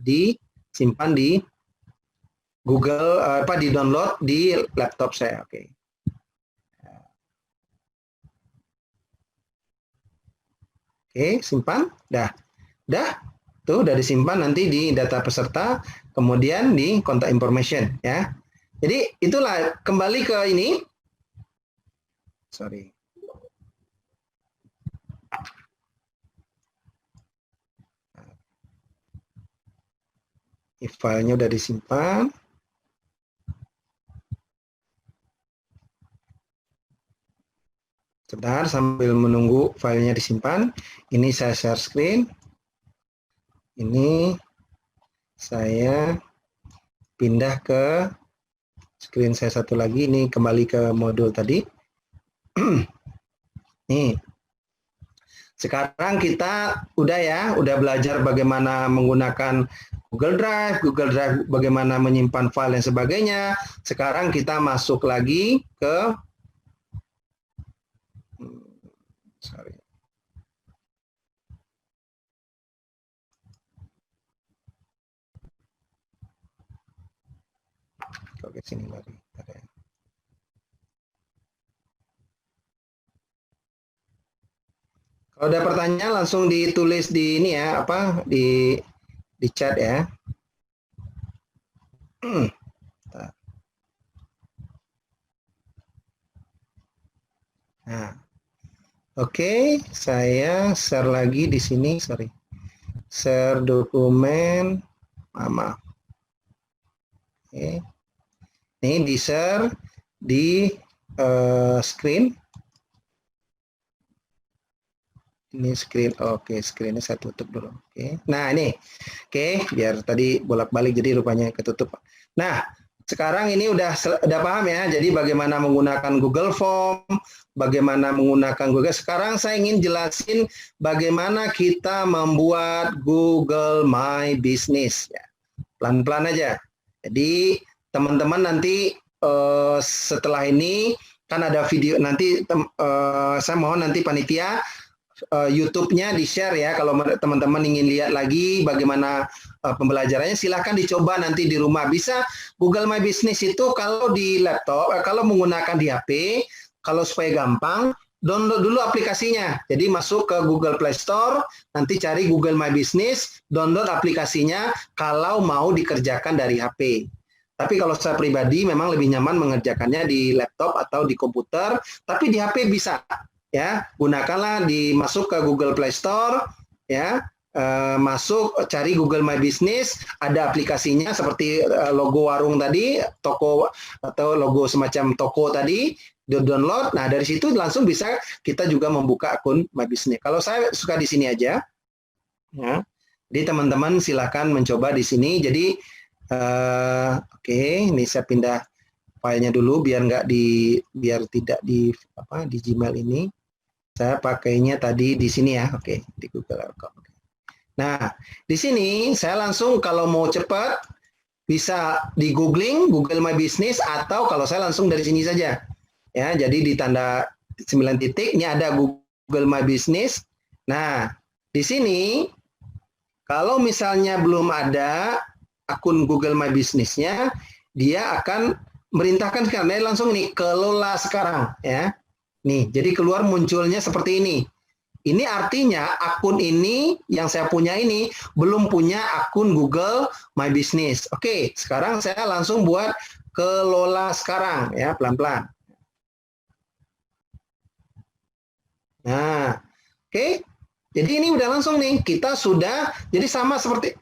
disimpan di Google, di download di laptop saya. Oke. Oke, simpan, dah, tuh udah disimpan nanti di data peserta, kemudian di kontak information, ya. Jadi itulah, kembali ke ini, sorry. Filenya udah disimpan. Sebentar sambil menunggu filenya disimpan. Ini saya share screen. Ini saya pindah ke screen saya satu lagi. Ini kembali ke modul tadi. Nih. Sekarang kita udah belajar bagaimana menggunakan Google Drive bagaimana menyimpan file dan sebagainya. Sekarang kita masuk lagi ke sini lagi. Kalau ada pertanyaan langsung ditulis di ini ya, apa di chat ya. Nah, oke, saya share lagi di sini, sorry. Share dokumen, maaf. Oke. Ini di share di screen. Ini screen, oke, screennya saya tutup dulu. Oke, nah ini, oke, biar tadi bolak-balik jadi rupanya ketutup. Nah, sekarang ini udah paham ya. Jadi bagaimana menggunakan Google Form, bagaimana menggunakan Google. Sekarang saya ingin jelasin bagaimana kita membuat Google My Business. Ya, pelan-pelan aja. Jadi teman-teman nanti setelah ini kan ada video nanti. Saya mohon nanti panitia YouTube-nya di-share ya. Kalau teman-teman ingin lihat lagi bagaimana pembelajarannya, silahkan dicoba nanti di rumah. Bisa Google My Business itu kalau di laptop, kalau menggunakan di HP, kalau supaya gampang, download dulu aplikasinya. Jadi masuk ke Google Play Store, nanti cari Google My Business, download aplikasinya kalau mau dikerjakan dari HP. Tapi kalau saya pribadi memang lebih nyaman mengerjakannya di laptop atau di komputer, tapi di HP bisa. Ya, gunakanlah masuk ke Google Play Store, ya, masuk cari Google My Business, ada aplikasinya seperti logo warung tadi, toko atau logo semacam toko tadi, download. Nah dari situ langsung bisa kita juga membuka akun My Business. Kalau saya suka di sini aja, ya. Jadi teman-teman silakan mencoba di sini. Jadi oke, ini saya pindah filenya dulu biar tidak di Gmail ini. Saya pakainya tadi di sini ya, oke, di Google Account. Nah, di sini saya langsung kalau mau cepat bisa di googling Google My Business atau kalau saya langsung dari sini saja. Ya, jadi di tanda 9 titik ini ada Google My Business. Nah, di sini kalau misalnya belum ada akun Google My Business-nya, dia akan merintahkan sekarang langsung nih kelola sekarang ya. Nih, jadi keluar munculnya seperti ini. Ini artinya akun ini yang saya punya ini belum punya akun Google My Business. Oke, sekarang saya langsung buat kelola sekarang ya, pelan-pelan. Nah, oke. Jadi ini udah langsung nih, kita sudah jadi sama seperti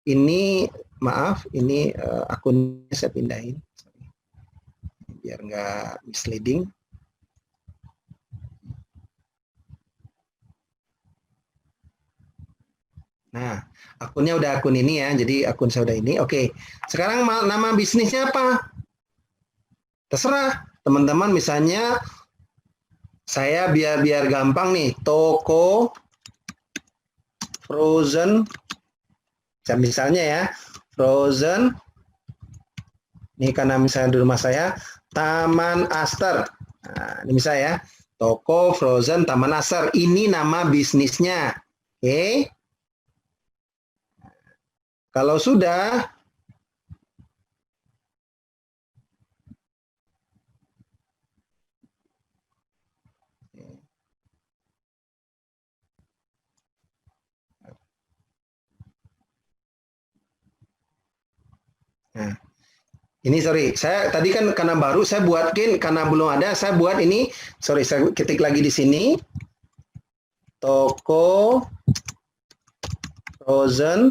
ini maaf, ini akunnya saya pindahin. Biar nggak misleading. Nah, akunnya udah akun ini ya, jadi akun saya udah ini. Oke, sekarang nama bisnisnya apa? Terserah, teman-teman. Misalnya saya biar gampang nih, toko frozen. Misalnya ya, frozen. Ini karena misalnya di rumah saya, Taman Aster. Nah, ini misalnya ya, toko frozen Taman Aster. Ini nama bisnisnya. Oke. Kalau sudah, nah, ini sorry, saya tadi kan karena baru saya buatkan, karena belum ada, saya buat ini, sorry, saya ketik lagi di sini, toko frozen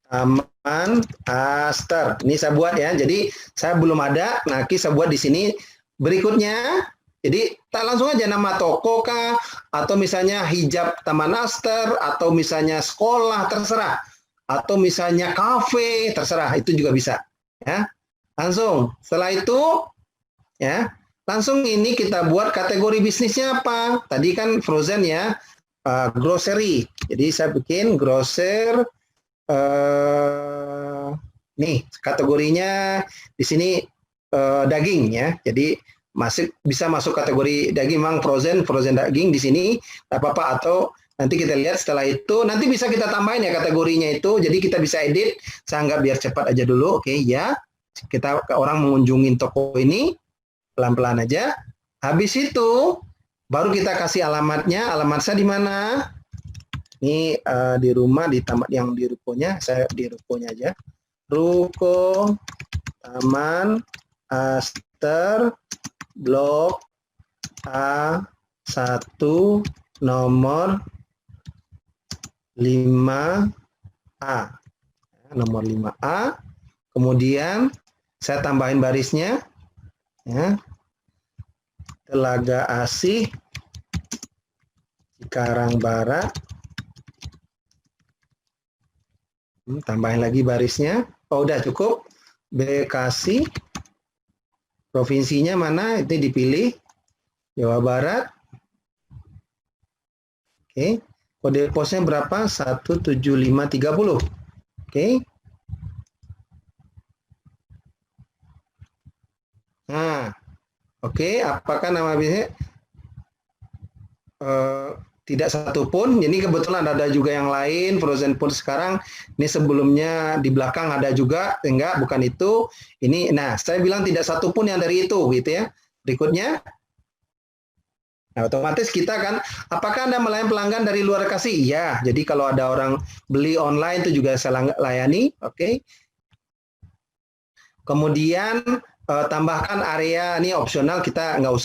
Taman Aster. Ini saya buat ya. Jadi saya belum ada. Nah, saya buat di sini. Berikutnya, jadi tak langsung aja nama toko kah, atau misalnya hijab Taman Aster, atau misalnya sekolah, terserah. Atau misalnya kafe, terserah. Itu juga bisa. Ya, langsung. Setelah itu, ya, langsung ini kita buat kategori bisnisnya apa? Tadi kan frozen ya, grocery. Jadi saya bikin grocer. Nih kategorinya di sini daging ya, jadi bisa masuk kategori daging, memang frozen daging di sini apa-apa, atau nanti kita lihat setelah itu nanti bisa kita tambahin ya kategorinya itu, jadi kita bisa edit. Saya anggap biar cepat aja dulu. Oke ya, kita orang mengunjungi toko ini pelan-pelan aja. Habis itu Baru kita kasih alamatnya. Alamat saya di mana? Ini di rumah, di taman yang di rukonya. Saya di rukonya aja. Ruko Taman Aster Blok A1 nomor 5A. Nomor 5A. Kemudian saya tambahin barisnya. Ya. Telaga Asih, Cikarang Barat. Tambahin lagi barisnya. Oh, udah cukup. Bekasi. Provinsinya mana? Itu dipilih. Jawa Barat. Oke. Kode posnya berapa? 17530. Oke. Nah, oke. Apakah nama bisnisnya? Tidak satu pun. Jadi kebetulan ada juga yang lain. Frozen food sekarang. Ini sebelumnya di belakang ada juga. Enggak, bukan itu. Ini. Nah, saya bilang tidak satu pun yang dari itu, gitu ya. Berikutnya. Nah, otomatis kita kan, apakah Anda melayani pelanggan dari luar Bekasi? Iya. Jadi kalau ada orang beli online itu juga saya layani. Oke. Kemudian tambahkan area, ini opsional, kita nggak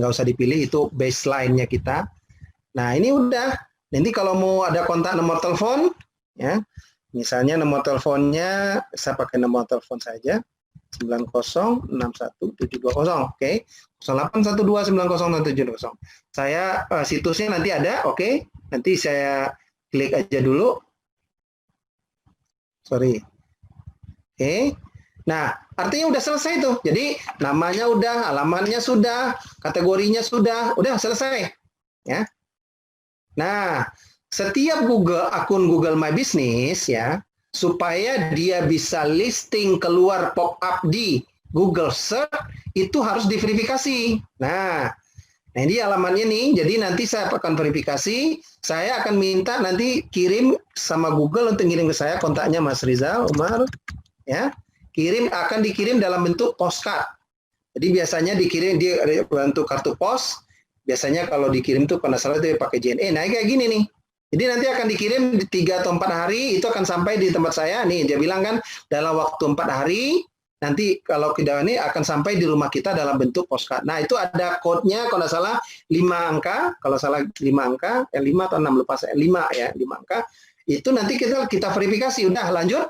usah dipilih, itu baseline-nya kita. Nah, ini udah. Nanti kalau mau ada kontak nomor telepon, ya, misalnya nomor teleponnya saya pakai nomor telepon saja. 90617720, oke. 0812901720. Saya situsnya nanti ada, oke. Nanti saya klik aja dulu. Sorry. Oke. Nah, artinya udah selesai tuh. Jadi namanya udah, alamatnya sudah, kategorinya sudah, udah selesai. Ya. Nah, setiap akun Google My Business ya, supaya dia bisa listing keluar pop-up di Google Search, itu harus diverifikasi. Nah, ini alamatnya nih, jadi nanti saya akan verifikasi, saya akan minta nanti kirim sama Google untuk ngirim ke saya kontaknya Mas Rizal Umar, ya, akan dikirim dalam bentuk postcard. Jadi biasanya dikirim di bentuk kartu pos, biasanya kalau dikirim tuh kalau salah itu pakai JNE, nah kayak gini nih. Jadi nanti akan dikirim di 3 atau 4 hari, itu akan sampai di tempat saya. Nih, dia bilang kan dalam waktu 4 hari, nanti kalau tidak ini akan sampai di rumah kita dalam bentuk postcard. Nah, itu ada code-nya, kalau salah 5 angka, kalau salah 5 angka, 5 atau 6, lupa saya, 5 ya, 5 angka. Itu nanti kita verifikasi, udah lanjut,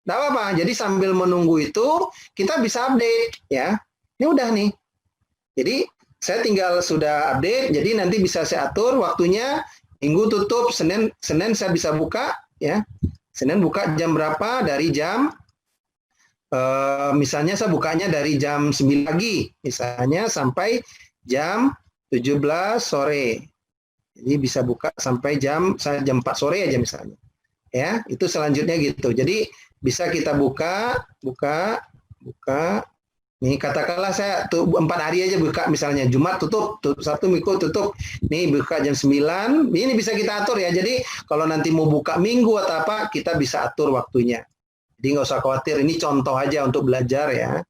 nggak apa-apa. Jadi sambil menunggu itu, kita bisa update, ya. Ini udah nih. Jadi, saya tinggal sudah update, jadi nanti bisa saya atur waktunya. Minggu tutup, Senin saya bisa buka, ya. Senin buka jam berapa? Dari jam, misalnya saya bukanya dari jam 9 pagi, misalnya sampai jam 17 sore. Jadi bisa buka sampai jam 4 sore aja misalnya. Ya, itu selanjutnya gitu. Jadi bisa kita buka. Nih katakanlah saya 4 hari aja buka, misalnya Jumat tutup, Sabtu Minggu tutup. Nih buka jam 9. Ini bisa kita atur ya. Jadi kalau nanti mau buka Minggu atau apa, kita bisa atur waktunya. Jadi nggak usah khawatir. Ini contoh aja untuk belajar ya.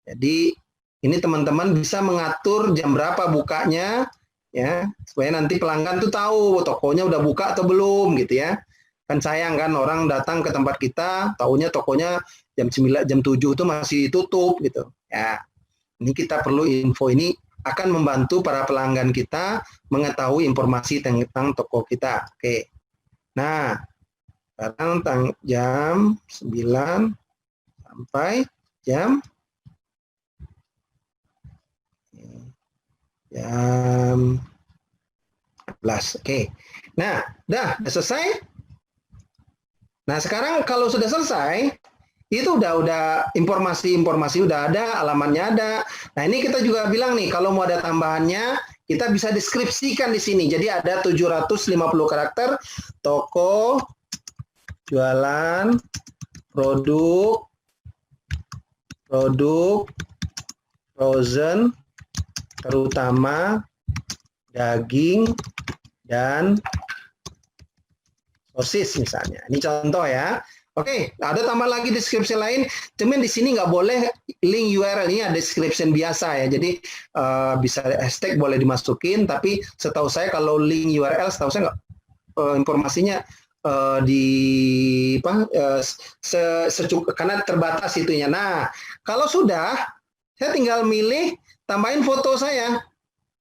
Jadi ini teman-teman bisa mengatur jam berapa bukanya ya, supaya nanti pelanggan tuh tahu tokonya udah buka atau belum gitu ya. Kan sayang kan orang datang ke tempat kita, taunya tokonya jam 9, jam 7 itu masih tutup gitu. Ya, ini kita perlu info ini akan membantu para pelanggan kita mengetahui informasi tentang toko kita. Oke. Nah, sekarang jam 9 sampai jam 11. Oke. Nah, udah selesai. Nah, sekarang kalau sudah selesai, itu udah informasi udah ada, alamatnya ada. Nah, ini kita juga bilang nih, kalau mau ada tambahannya, kita bisa deskripsikan di sini. Jadi ada 750 karakter, toko, jualan, produk frozen, terutama daging dan sosis misalnya. Ini contoh ya. Oke, ada tambah lagi deskripsi lain. Cuman di sini nggak boleh link URL, ini ada description biasa ya. Jadi bisa hashtag boleh dimasukin, tapi setahu saya kalau link URL, setahu saya nggak informasinya di apa karena terbatas itunya. Nah, kalau sudah, saya tinggal milih tambahin foto saya.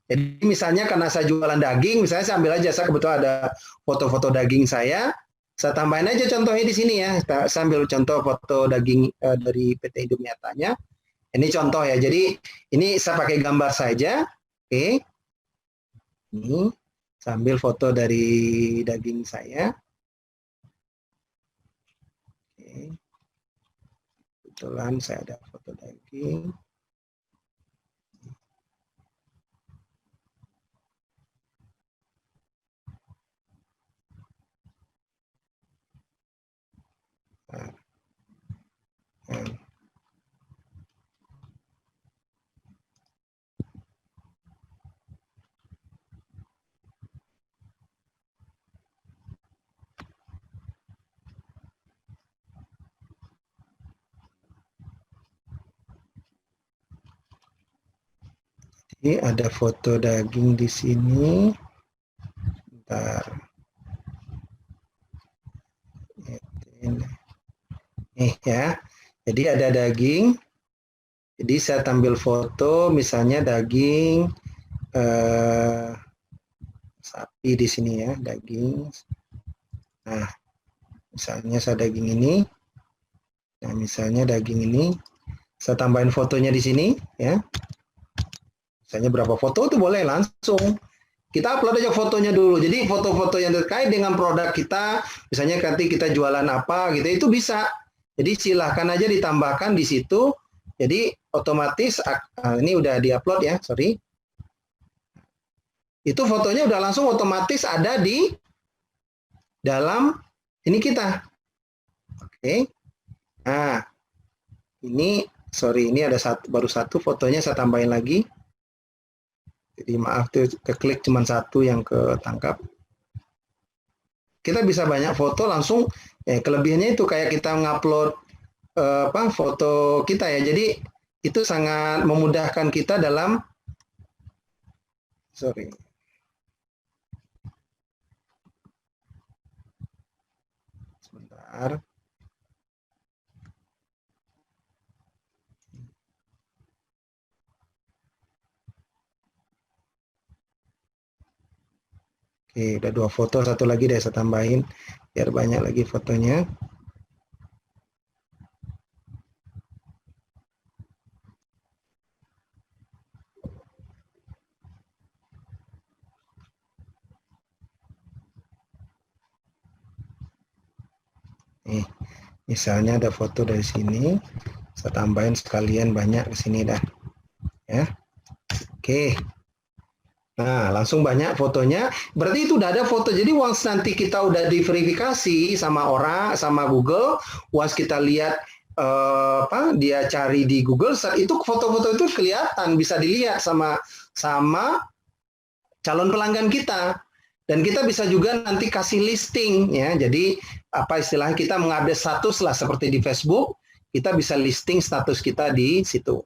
Jadi misalnya karena saya jualan daging, misalnya saya ambil aja, saya kebetulan ada foto-foto daging saya tambahin aja contohnya di sini ya. Saya ambil contoh foto daging dari PT Indomiatanya. Ini contoh ya. Jadi ini saya pakai gambar saja. Oke. Ini sambil foto dari daging saya. Oke. Kebetulan saya ada foto daging. Ini ada foto daging di sini. Bentar. Nih ya. Jadi ada daging. Jadi saya tampil foto, misalnya daging sapi di sini ya, daging. Nah, misalnya saya daging ini. Nah, misalnya daging ini, saya tambahin fotonya di sini ya. Misalnya berapa foto itu boleh langsung. Kita upload aja fotonya dulu. Jadi foto-foto yang terkait dengan produk kita, misalnya nanti kita jualan apa gitu, itu bisa. Jadi silahkan aja ditambahkan di situ. Jadi otomatis ini udah diupload ya, sorry. Itu fotonya udah langsung otomatis ada di dalam ini kita. Oke. Nah, ini sorry, ini ada baru satu fotonya saya tambahin lagi. Jadi maaf tuh keklik cuma satu yang ketangkap. Kita bisa banyak foto langsung. Kelebihannya itu kayak kita ngupload foto kita ya. Jadi itu sangat memudahkan kita dalam sebentar. Oke, udah 2 foto, satu lagi deh saya tambahin biar banyak lagi fotonya. Nih, misalnya ada foto dari sini, saya tambahin sekalian banyak ke sini dah. Ya. Oke. Nah, langsung banyak fotonya. Berarti itu udah ada foto. Jadi once nanti kita udah diverifikasi sama orang, sama Google, once kita lihat dia cari di Google, saat itu foto-foto itu kelihatan, bisa dilihat sama calon pelanggan kita. Dan kita bisa juga nanti kasih listing ya. Jadi apa istilahnya, kita mengupdate status lah seperti di Facebook, kita bisa listing status kita di situ.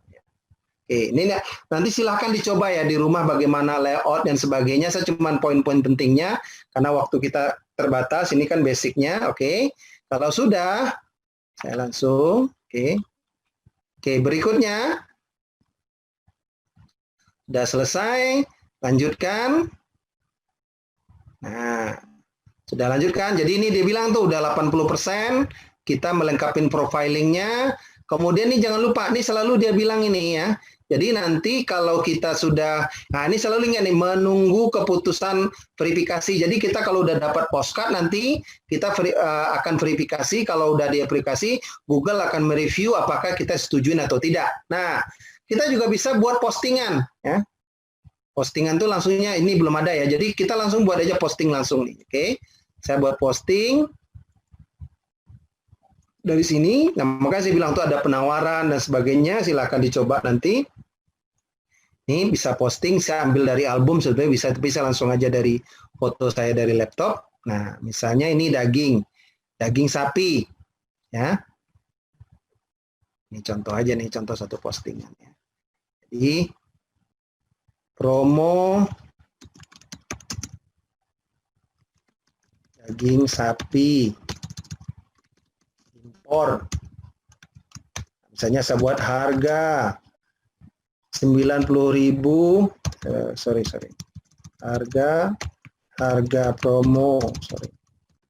Oke, ini nanti silahkan dicoba ya di rumah bagaimana layout dan sebagainya. Saya cuma poin-poin pentingnya karena waktu kita terbatas. Ini kan basicnya. Oke, kalau sudah saya langsung. Oke, berikutnya sudah selesai. Lanjutkan. Nah, sudah lanjutkan. Jadi ini dia bilang tuh udah 80%. Kita melengkapi profilingnya. Kemudian nih jangan lupa, nih selalu dia bilang ini ya. Jadi nanti kalau kita sudah, nah ini selalu ingat nih, menunggu keputusan verifikasi. Jadi kita kalau udah dapat postcard nanti kita akan verifikasi. Kalau udah diaplikasi, Google akan mereview apakah kita setuju atau tidak. Nah, kita juga bisa buat postingan ya. Postingan tuh langsungnya ini belum ada ya. Jadi kita langsung buat aja posting langsung nih. Oke. Saya buat posting dari sini. Nah, makanya saya bilang tuh ada penawaran dan sebagainya, silakan dicoba nanti. Ini bisa posting, saya ambil dari album sebetulnya bisa langsung aja dari foto saya dari laptop. Nah, misalnya ini daging sapi. Ya. Ini contoh aja nih, contoh satu postingan ya. Jadi promo daging sapi impor. Misalnya saya buat harga 90.000, harga promo,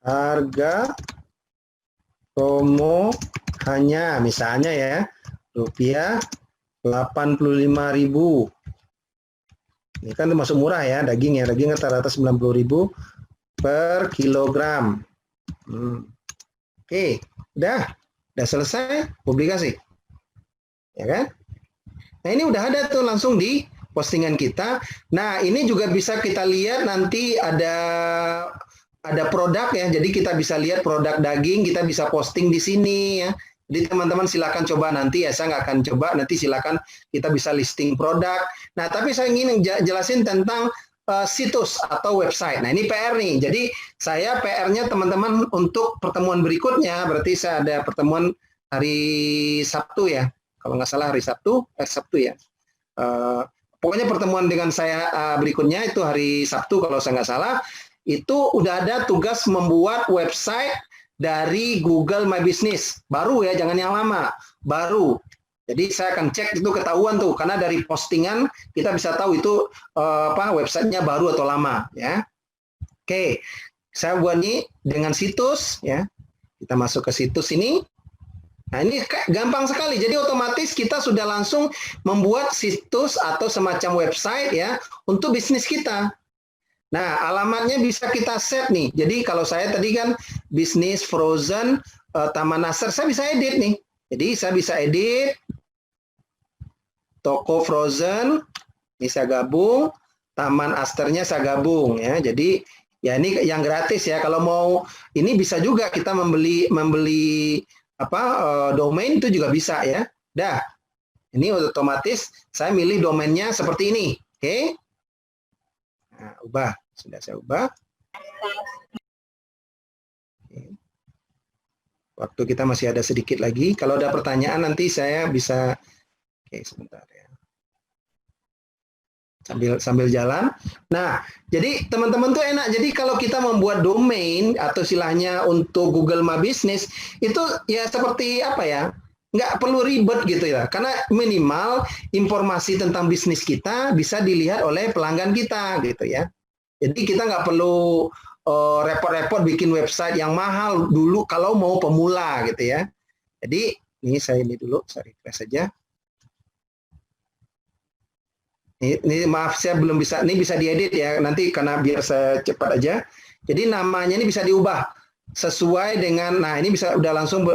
harga promo hanya misalnya ya rupiah 85.000. Ini kan termasuk murah ya daging rata-rata 90.000 per kilogram. Oke, udah selesai publikasi, ya kan? Nah ini udah ada tuh langsung di postingan kita. Nah ini juga bisa kita lihat nanti ada produk ya. Jadi kita bisa lihat produk daging, kita bisa posting di sini ya. Jadi teman-teman silakan coba nanti ya. Saya nggak akan coba, nanti silakan kita bisa listing produk. Nah tapi saya ingin jelasin tentang situs atau website. Nah ini PR nih. Jadi saya PR-nya teman-teman untuk pertemuan berikutnya. Berarti saya ada pertemuan hari Sabtu ya. Kalau nggak salah hari Sabtu ya. Pokoknya pertemuan dengan saya berikutnya itu hari Sabtu kalau saya nggak salah. Itu udah ada tugas membuat website dari Google My Business. Baru ya, jangan yang lama. Baru. Jadi saya akan cek itu ketahuan tuh, karena dari postingan kita bisa tahu itu websitenya baru atau lama ya. Oke, saya buat ini dengan situs ya. Kita masuk ke situs ini. Nah ini gampang sekali. Jadi otomatis kita sudah langsung membuat situs atau semacam website ya untuk bisnis kita. Nah alamatnya bisa kita set nih. Jadi kalau saya tadi kan bisnis frozen Taman Nasr, saya bisa edit nih. Jadi saya bisa edit toko frozen, ini saya gabung, Taman Asternya saya gabung ya. Jadi ya ini yang gratis ya. Kalau mau ini bisa juga kita membeli domain itu juga bisa ya. Dah. Ini otomatis saya milih domainnya seperti ini. Oke. Nah, ubah. Sudah saya ubah. Oke. Waktu kita masih ada sedikit lagi. Kalau ada pertanyaan nanti saya bisa. Oke, sebentar ya. Sambil jalan. Nah, jadi teman-teman tuh enak. Jadi kalau kita membuat domain atau istilahnya untuk Google My Business itu ya seperti apa ya? Nggak perlu ribet gitu ya. Karena minimal informasi tentang bisnis kita bisa dilihat oleh pelanggan kita gitu ya. Jadi kita nggak perlu repot-repot bikin website yang mahal dulu kalau mau pemula gitu ya. Jadi ini saya refresh saja. Ini maaf saya belum bisa, ini bisa diedit ya nanti karena biar saya cepat aja. Jadi namanya ini bisa diubah sesuai dengan, nah ini bisa udah langsung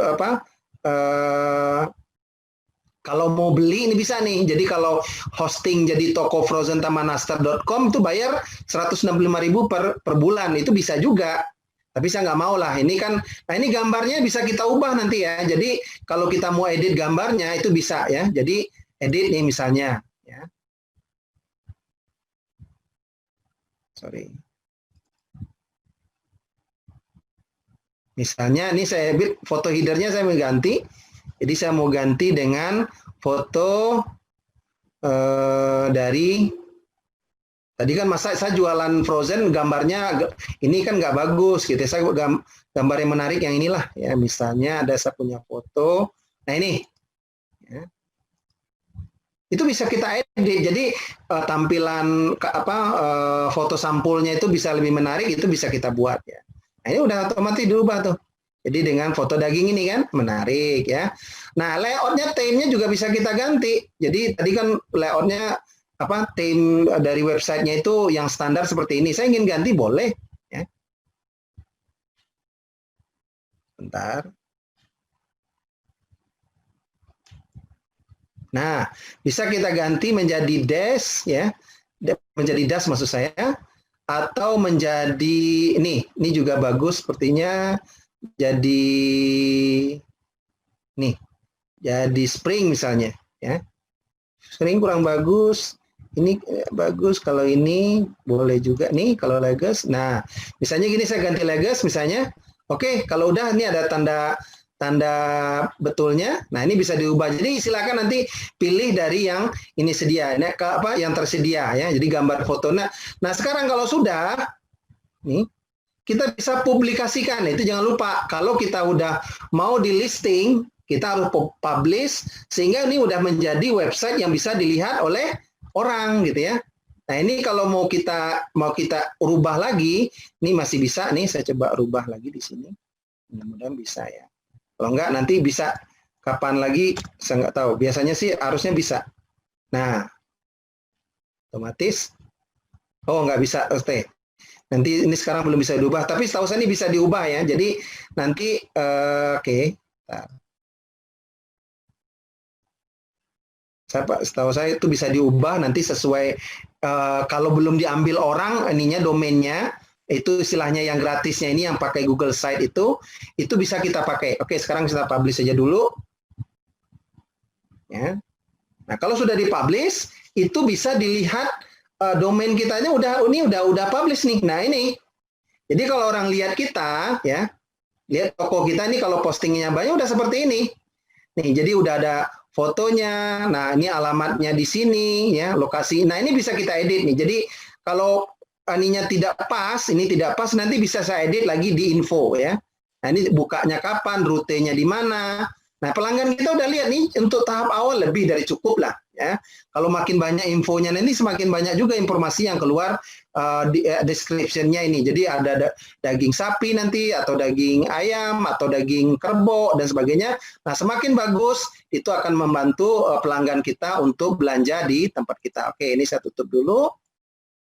kalau mau beli ini bisa nih. Jadi kalau hosting jadi toko frozen tamanastar.com itu bayar 165.000 per bulan, itu bisa juga. Tapi saya nggak mau lah. Ini kan, nah ini gambarnya bisa kita ubah nanti ya. Jadi kalau kita mau edit gambarnya itu bisa ya. Jadi edit nih misalnya. Ya. Sorry. Misalnya ini saya foto headernya saya mau ganti. Jadi saya mau ganti dengan foto dari tadi kan masa saya jualan frozen gambarnya ini kan nggak bagus gitu. Saya gambar yang menarik yang inilah ya. Misalnya ada saya punya foto. Nah ini. Ya. Itu bisa kita edit. Jadi tampilan foto sampulnya itu bisa lebih menarik, itu bisa kita buat ya. Nah, ini udah otomatis dirubah tuh. Jadi dengan foto daging ini kan menarik ya. Nah, layoutnya theme-nya juga bisa kita ganti. Jadi tadi kan layoutnya theme dari websitenya itu yang standar seperti ini. Saya ingin ganti boleh ya. Bentar. Nah, bisa kita ganti menjadi dash ya. Menjadi dash maksud saya, atau menjadi ini juga bagus sepertinya, jadi nih, jadi spring misalnya ya. Spring kurang bagus. Ini bagus, kalau ini boleh juga nih kalau Legos. Nah, misalnya gini saya ganti Legos misalnya. Oke, kalau udah ini ada tanda tanda betulnya. Nah, ini bisa diubah. Jadi silakan nanti pilih dari yang ini sedia, ini yang tersedia ya. Jadi gambar fotonya. Nah, sekarang kalau sudah nih kita bisa publikasikan. Itu jangan lupa kalau kita udah mau di listing, kita harus publish sehingga ini udah menjadi website yang bisa dilihat oleh orang gitu ya. Nah, ini kalau mau kita rubah lagi, ini masih bisa nih, saya coba rubah lagi di sini. Mudah-mudahan bisa ya. Kalau enggak nanti bisa kapan lagi saya nggak tahu. Biasanya sih harusnya bisa. Nah, otomatis nggak bisa oke. Nanti ini sekarang belum bisa diubah, tapi setahu saya ini bisa diubah ya. Jadi nanti oke. Setahu saya itu bisa diubah nanti sesuai kalau belum diambil orang ininya domainnya. Itu istilahnya yang gratisnya ini yang pakai Google Site itu bisa kita pakai. Oke, sekarang kita publish saja dulu. Ya. Nah, kalau sudah dipublish, itu bisa dilihat domain kita ini udah publish nih. Nah, ini. Jadi kalau orang lihat kita ya, lihat toko kita ini kalau postingnya banyak udah seperti ini. Nih, jadi udah ada fotonya. Nah, ini alamatnya di sini ya, lokasi. Nah, ini bisa kita edit nih. Jadi kalau ininya tidak pas, nanti bisa saya edit lagi di info ya. Nah, ini bukanya kapan, rutenya di mana. Nah, pelanggan kita udah lihat nih, untuk tahap awal lebih dari cukup lah ya. Kalau makin banyak infonya, nanti semakin banyak juga informasi yang keluar di description-nya ini. Jadi ada daging sapi nanti, atau daging ayam, atau daging kerbau, dan sebagainya. Nah, semakin bagus, itu akan membantu pelanggan kita untuk belanja di tempat kita. Oke, ini saya tutup dulu.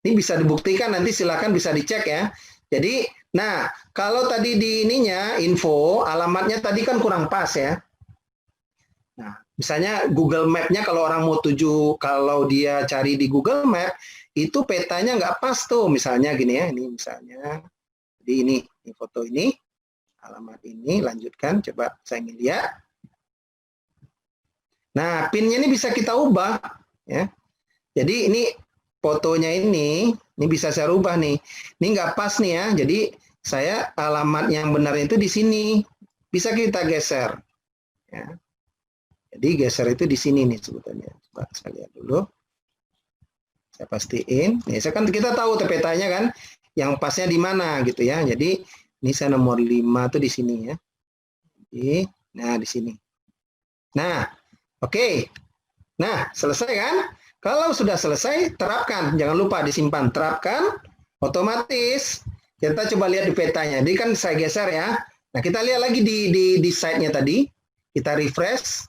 Ini bisa dibuktikan, nanti silakan bisa dicek ya. Jadi, nah, kalau tadi di ininya, info, alamatnya tadi kan kurang pas ya. Nah, misalnya Google Map-nya kalau orang mau tuju, kalau dia cari di Google Map, itu petanya nggak pas tuh. Misalnya gini ya, ini misalnya. Jadi ini foto ini, alamat ini, lanjutkan, coba saya ingin lihat. Nah, PIN-nya ini bisa kita ubah ya. Jadi ini fotonya ini bisa saya rubah nih. Ini nggak pas nih ya. Jadi saya alamat yang benar itu di sini. Bisa kita geser. Ya. Jadi geser itu di sini nih sebetulnya. Coba saya lihat dulu. Saya pastiin. Nih, kita tahu petanya kan yang pasnya di mana gitu ya. Jadi ini saya nomor 5 tuh di sini ya. Jadi, nah di sini. Nah, oke. Nah, selesai kan? Kalau sudah selesai, terapkan. Jangan lupa disimpan. Terapkan, otomatis kita coba lihat di petanya. Jadi kan saya geser ya. Nah, kita lihat lagi di site-nya tadi. Kita refresh.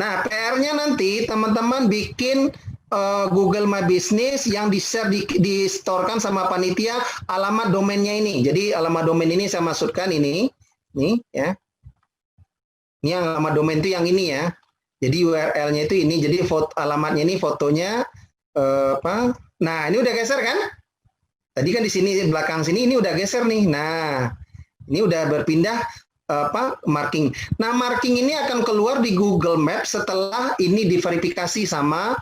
Nah, PR-nya nanti teman-teman bikin Google My Business yang di-share, di-storekan sama panitia alamat domainnya ini. Jadi alamat domain ini saya masukkan ini. Nih ya. Ini yang alamat domain itu yang ini ya. Jadi URL-nya itu ini. Jadi alamatnya ini fotonya Nah, ini udah geser kan? Tadi kan di sini belakang sini ini udah geser nih. Nah, ini udah berpindah marking. Nah, marking ini akan keluar di Google Maps setelah ini diverifikasi sama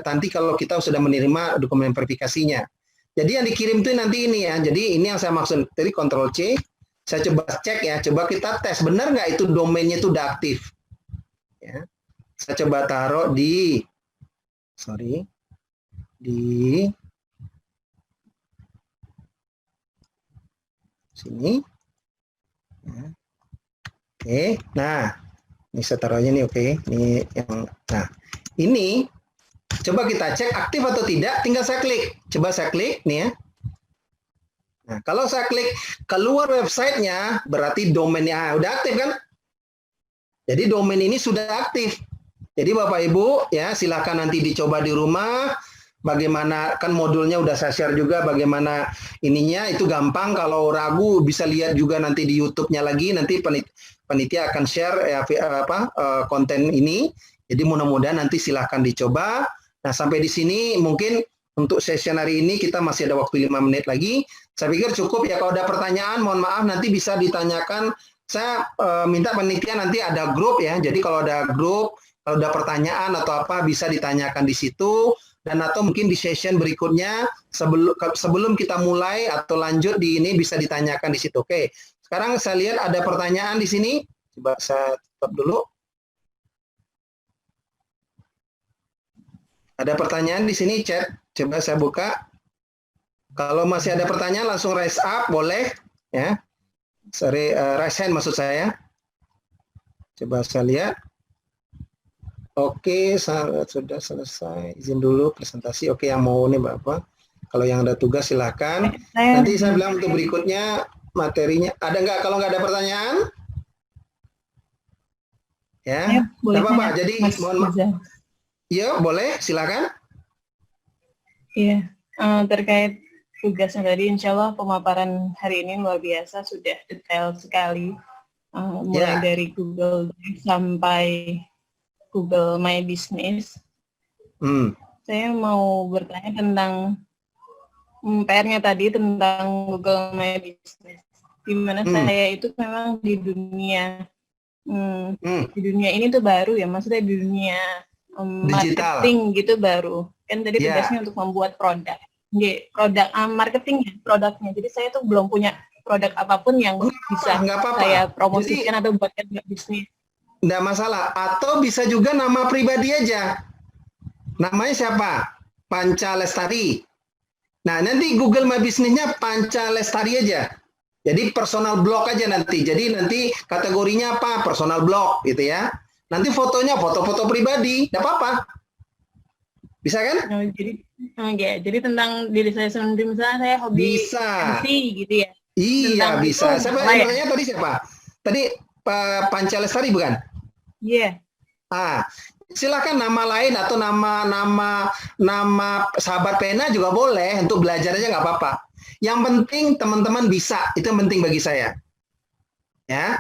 nanti kalau kita sudah menerima dokumen verifikasinya. Jadi yang dikirim itu nanti ini ya. Jadi ini yang saya maksud. Jadi Ctrl C. Saya coba cek ya, coba kita tes benar nggak itu domainnya itu udah aktif. Ya. Saya coba taruh di sini. Ya. Oke, nah ini saya taruhnya nih oke. Ini yang, nah ini coba kita cek aktif atau tidak. Tinggal saya klik. Coba saya klik nih ya. Nah, kalau saya klik keluar websitenya, berarti domainnya udah aktif kan? Jadi domain ini sudah aktif. Jadi Bapak Ibu ya silakan nanti dicoba di rumah. Bagaimana kan modulnya udah saya share juga bagaimana ininya itu gampang. Kalau ragu bisa lihat juga nanti di YouTube-nya lagi. Nanti panitia akan share konten ini. Jadi mudah-mudahan nanti silakan dicoba. Nah sampai di sini mungkin untuk session hari ini kita masih ada waktu 5 menit lagi. Saya pikir cukup ya. Kalau ada pertanyaan, mohon maaf nanti bisa ditanyakan. Saya minta panitia nanti ada grup ya. Jadi kalau ada grup, kalau ada pertanyaan atau apa bisa ditanyakan di situ. dan atau mungkin di session berikutnya sebelum kita mulai atau lanjut di ini bisa ditanyakan di situ. Oke. Sekarang saya lihat ada pertanyaan di sini. Coba saya stop dulu. Ada pertanyaan di sini chat. Coba saya buka. Kalau masih ada pertanyaan langsung raise up boleh ya. Sorry, raise hand maksud saya. Coba saya lihat. Oke, sudah selesai. Izin dulu presentasi. Oke, yang mau nih Bapak. Kalau yang ada tugas silakan. Nanti saya bilang untuk berikutnya materinya. Ada nggak? Kalau nggak ada pertanyaan? Ya, boleh. Apa-apa. Jadi mohon maaf. Ya, boleh. Silakan. Iya, terkait tugasnya tadi, insya Allah pemaparan hari ini luar biasa, sudah detail sekali. Mulai dari Google Drive sampai Google My Business. Saya mau bertanya tentang PR-nya tadi tentang Google My Business. Di mana saya itu memang di dunia ini tuh baru ya, maksudnya di dunia marketing gitu baru. Kan tadi tugasnya untuk membuat produk. Produknya. Jadi saya tuh belum punya produk apapun yang bisa saya promosikan atau buatkan bisnis. Nggak masalah. Atau bisa juga nama pribadi aja. Namanya siapa? Panca Lestari. Nah, nanti Google My Business-nya Panca Lestari aja. Jadi personal blog aja nanti. Jadi nanti kategorinya apa? Personal blog gitu ya. Nanti fotonya foto-foto pribadi. Nggak apa-apa. Bisa kan? Jadi tentang diri saya sendiri, misalnya saya hobi MC gitu ya. Iya, bisa. Siapa namanya tadi siapa? Tadi Panca Lestari bukan? Iya. Silakan nama lain atau nama sahabat pena juga boleh untuk belajar aja nggak apa-apa. Yang penting teman-teman bisa, itu yang penting bagi saya. Ya,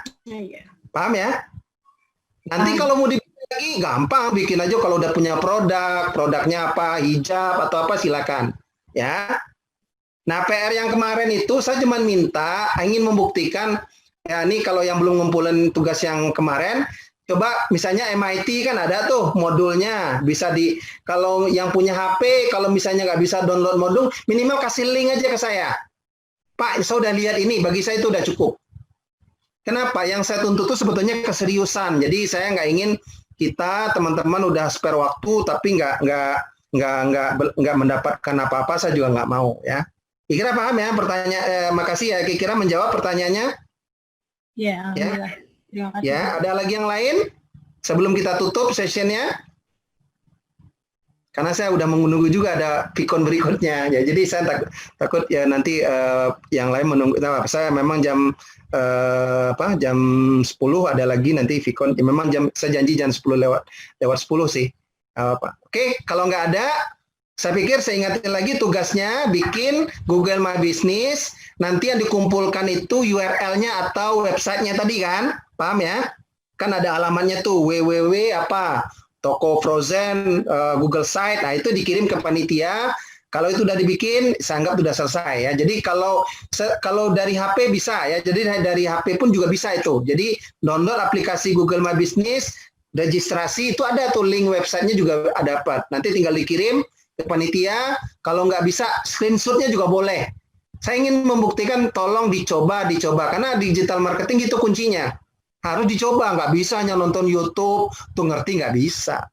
paham ya? Nanti kalau mau dibikin lagi gampang, bikin aja kalau udah punya produknya apa, hijab atau apa silakan. Ya. Nah PR yang kemarin itu saya cuma minta ingin membuktikan ya ini kalau yang belum ngumpulin tugas yang kemarin. Coba misalnya MIT kan ada tuh modulnya, bisa kalau yang punya HP, kalau misalnya nggak bisa download modul, minimal kasih link aja ke saya. Pak, saya udah lihat ini, bagi saya itu udah cukup. Kenapa? Yang saya tuntut itu sebetulnya keseriusan. Jadi saya nggak ingin kita teman-teman udah spare waktu, tapi nggak mendapatkan apa-apa, saya juga nggak mau ya. Kira paham ya pertanyaan? Makasih ya, kira menjawab pertanyaannya. Ya, alhamdulillah. Terima kasih. Ya, ada lagi yang lain sebelum kita tutup sessionnya? Karena saya udah menunggu juga ada Vicon berikutnya. Ya, jadi saya takut ya nanti yang lain menunggu. Nah, saya memang jam 10 ada lagi nanti Vicon. Ya, memang saya janji jam 10 lewat 10 sih. Oke, kalau nggak ada, saya pikir saya ingatin lagi tugasnya bikin Google My Business. Nanti yang dikumpulkan itu URL-nya atau websitenya tadi kan, paham ya? Kan ada alamannya tuh www apa toko frozen Google Site. Nah itu dikirim ke panitia. Kalau itu udah dibikin, saya anggap sudah selesai ya. Jadi kalau dari HP bisa ya. Jadi dari HP pun juga bisa itu. Jadi download aplikasi Google My Business, registrasi itu ada tuh link websitenya juga ada dapat. Nanti tinggal dikirim ke panitia. Kalau nggak bisa, screenshotnya juga boleh. Saya ingin membuktikan, tolong dicoba, karena digital marketing itu kuncinya. Harus dicoba, nggak bisa hanya nonton YouTube, tuh ngerti nggak bisa.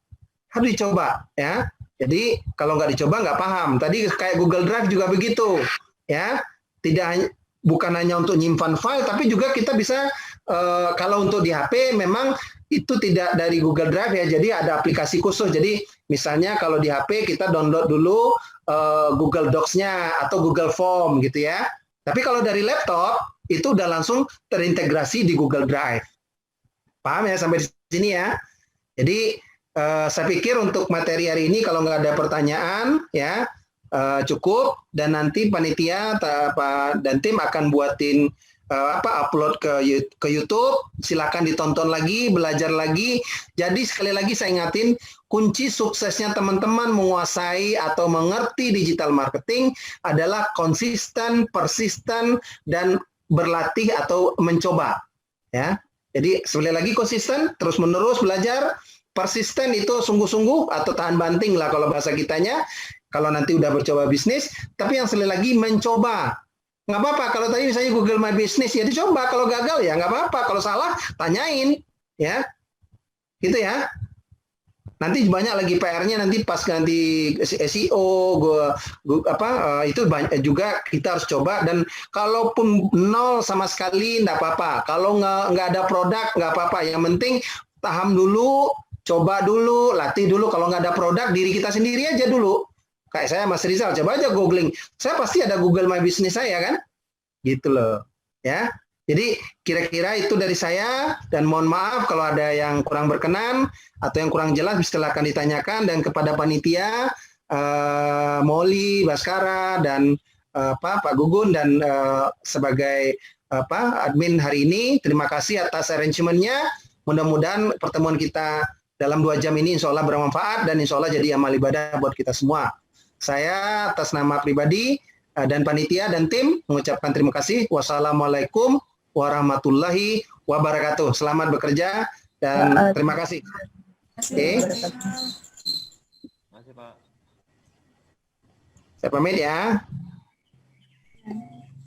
Harus dicoba, ya. Jadi kalau nggak dicoba nggak paham. Tadi kayak Google Drive juga begitu, ya. Bukan hanya untuk nyimpan file, tapi juga kita bisa kalau untuk di HP memang itu tidak dari Google Drive ya. Jadi ada aplikasi khusus. Jadi misalnya kalau di HP kita download dulu Google Docs-nya atau Google Form gitu ya. Tapi kalau dari laptop itu udah langsung terintegrasi di Google Drive. Paham ya sampai di sini ya? Jadi saya pikir untuk materi hari ini kalau nggak ada pertanyaan ya cukup, dan nanti panitia dan tim akan buatin upload ke YouTube. Silakan ditonton lagi, belajar lagi. Jadi sekali lagi saya ingatin, kunci suksesnya teman-teman menguasai atau mengerti digital marketing adalah konsisten, persisten, dan berlatih atau mencoba. Ya, jadi sekali lagi konsisten, terus-menerus belajar, persisten itu sungguh-sungguh atau tahan banting lah kalau bahasa kitanya. Kalau nanti udah bercoba bisnis, tapi yang sekali lagi mencoba. Nggak apa-apa, kalau tadi misalnya Google My Business, ya dicoba. Kalau gagal ya nggak apa-apa. Kalau salah, tanyain. Ya, gitu ya. Nanti banyak lagi PR-nya nanti pas nanti SEO, itu banyak juga kita harus coba. Dan kalaupun nol sama sekali, nggak apa-apa. Kalau nggak ada produk, nggak apa-apa. Yang penting paham dulu, coba dulu, latih dulu. Kalau nggak ada produk, diri kita sendiri aja dulu. Kayak saya, Mas Rizal, coba aja googling. Saya pasti ada Google My Business saya kan, gitu loh, ya. Jadi kira-kira itu dari saya, dan mohon maaf kalau ada yang kurang berkenan atau yang kurang jelas silakan ditanyakan, dan kepada panitia Molly, Baskara, dan Pak Gugun, dan sebagai admin hari ini, terima kasih atas arrangementnya. Mudah-mudahan pertemuan kita dalam 2 jam ini insya Allah bermanfaat dan insya Allah jadi amal ibadah buat kita semua. Saya atas nama pribadi dan panitia dan tim mengucapkan terima kasih. Wassalamualaikum warahmatullahi wabarakatuh. Selamat bekerja dan terima kasih. Oke. Terima kasih, Pak. Saya pamit ya.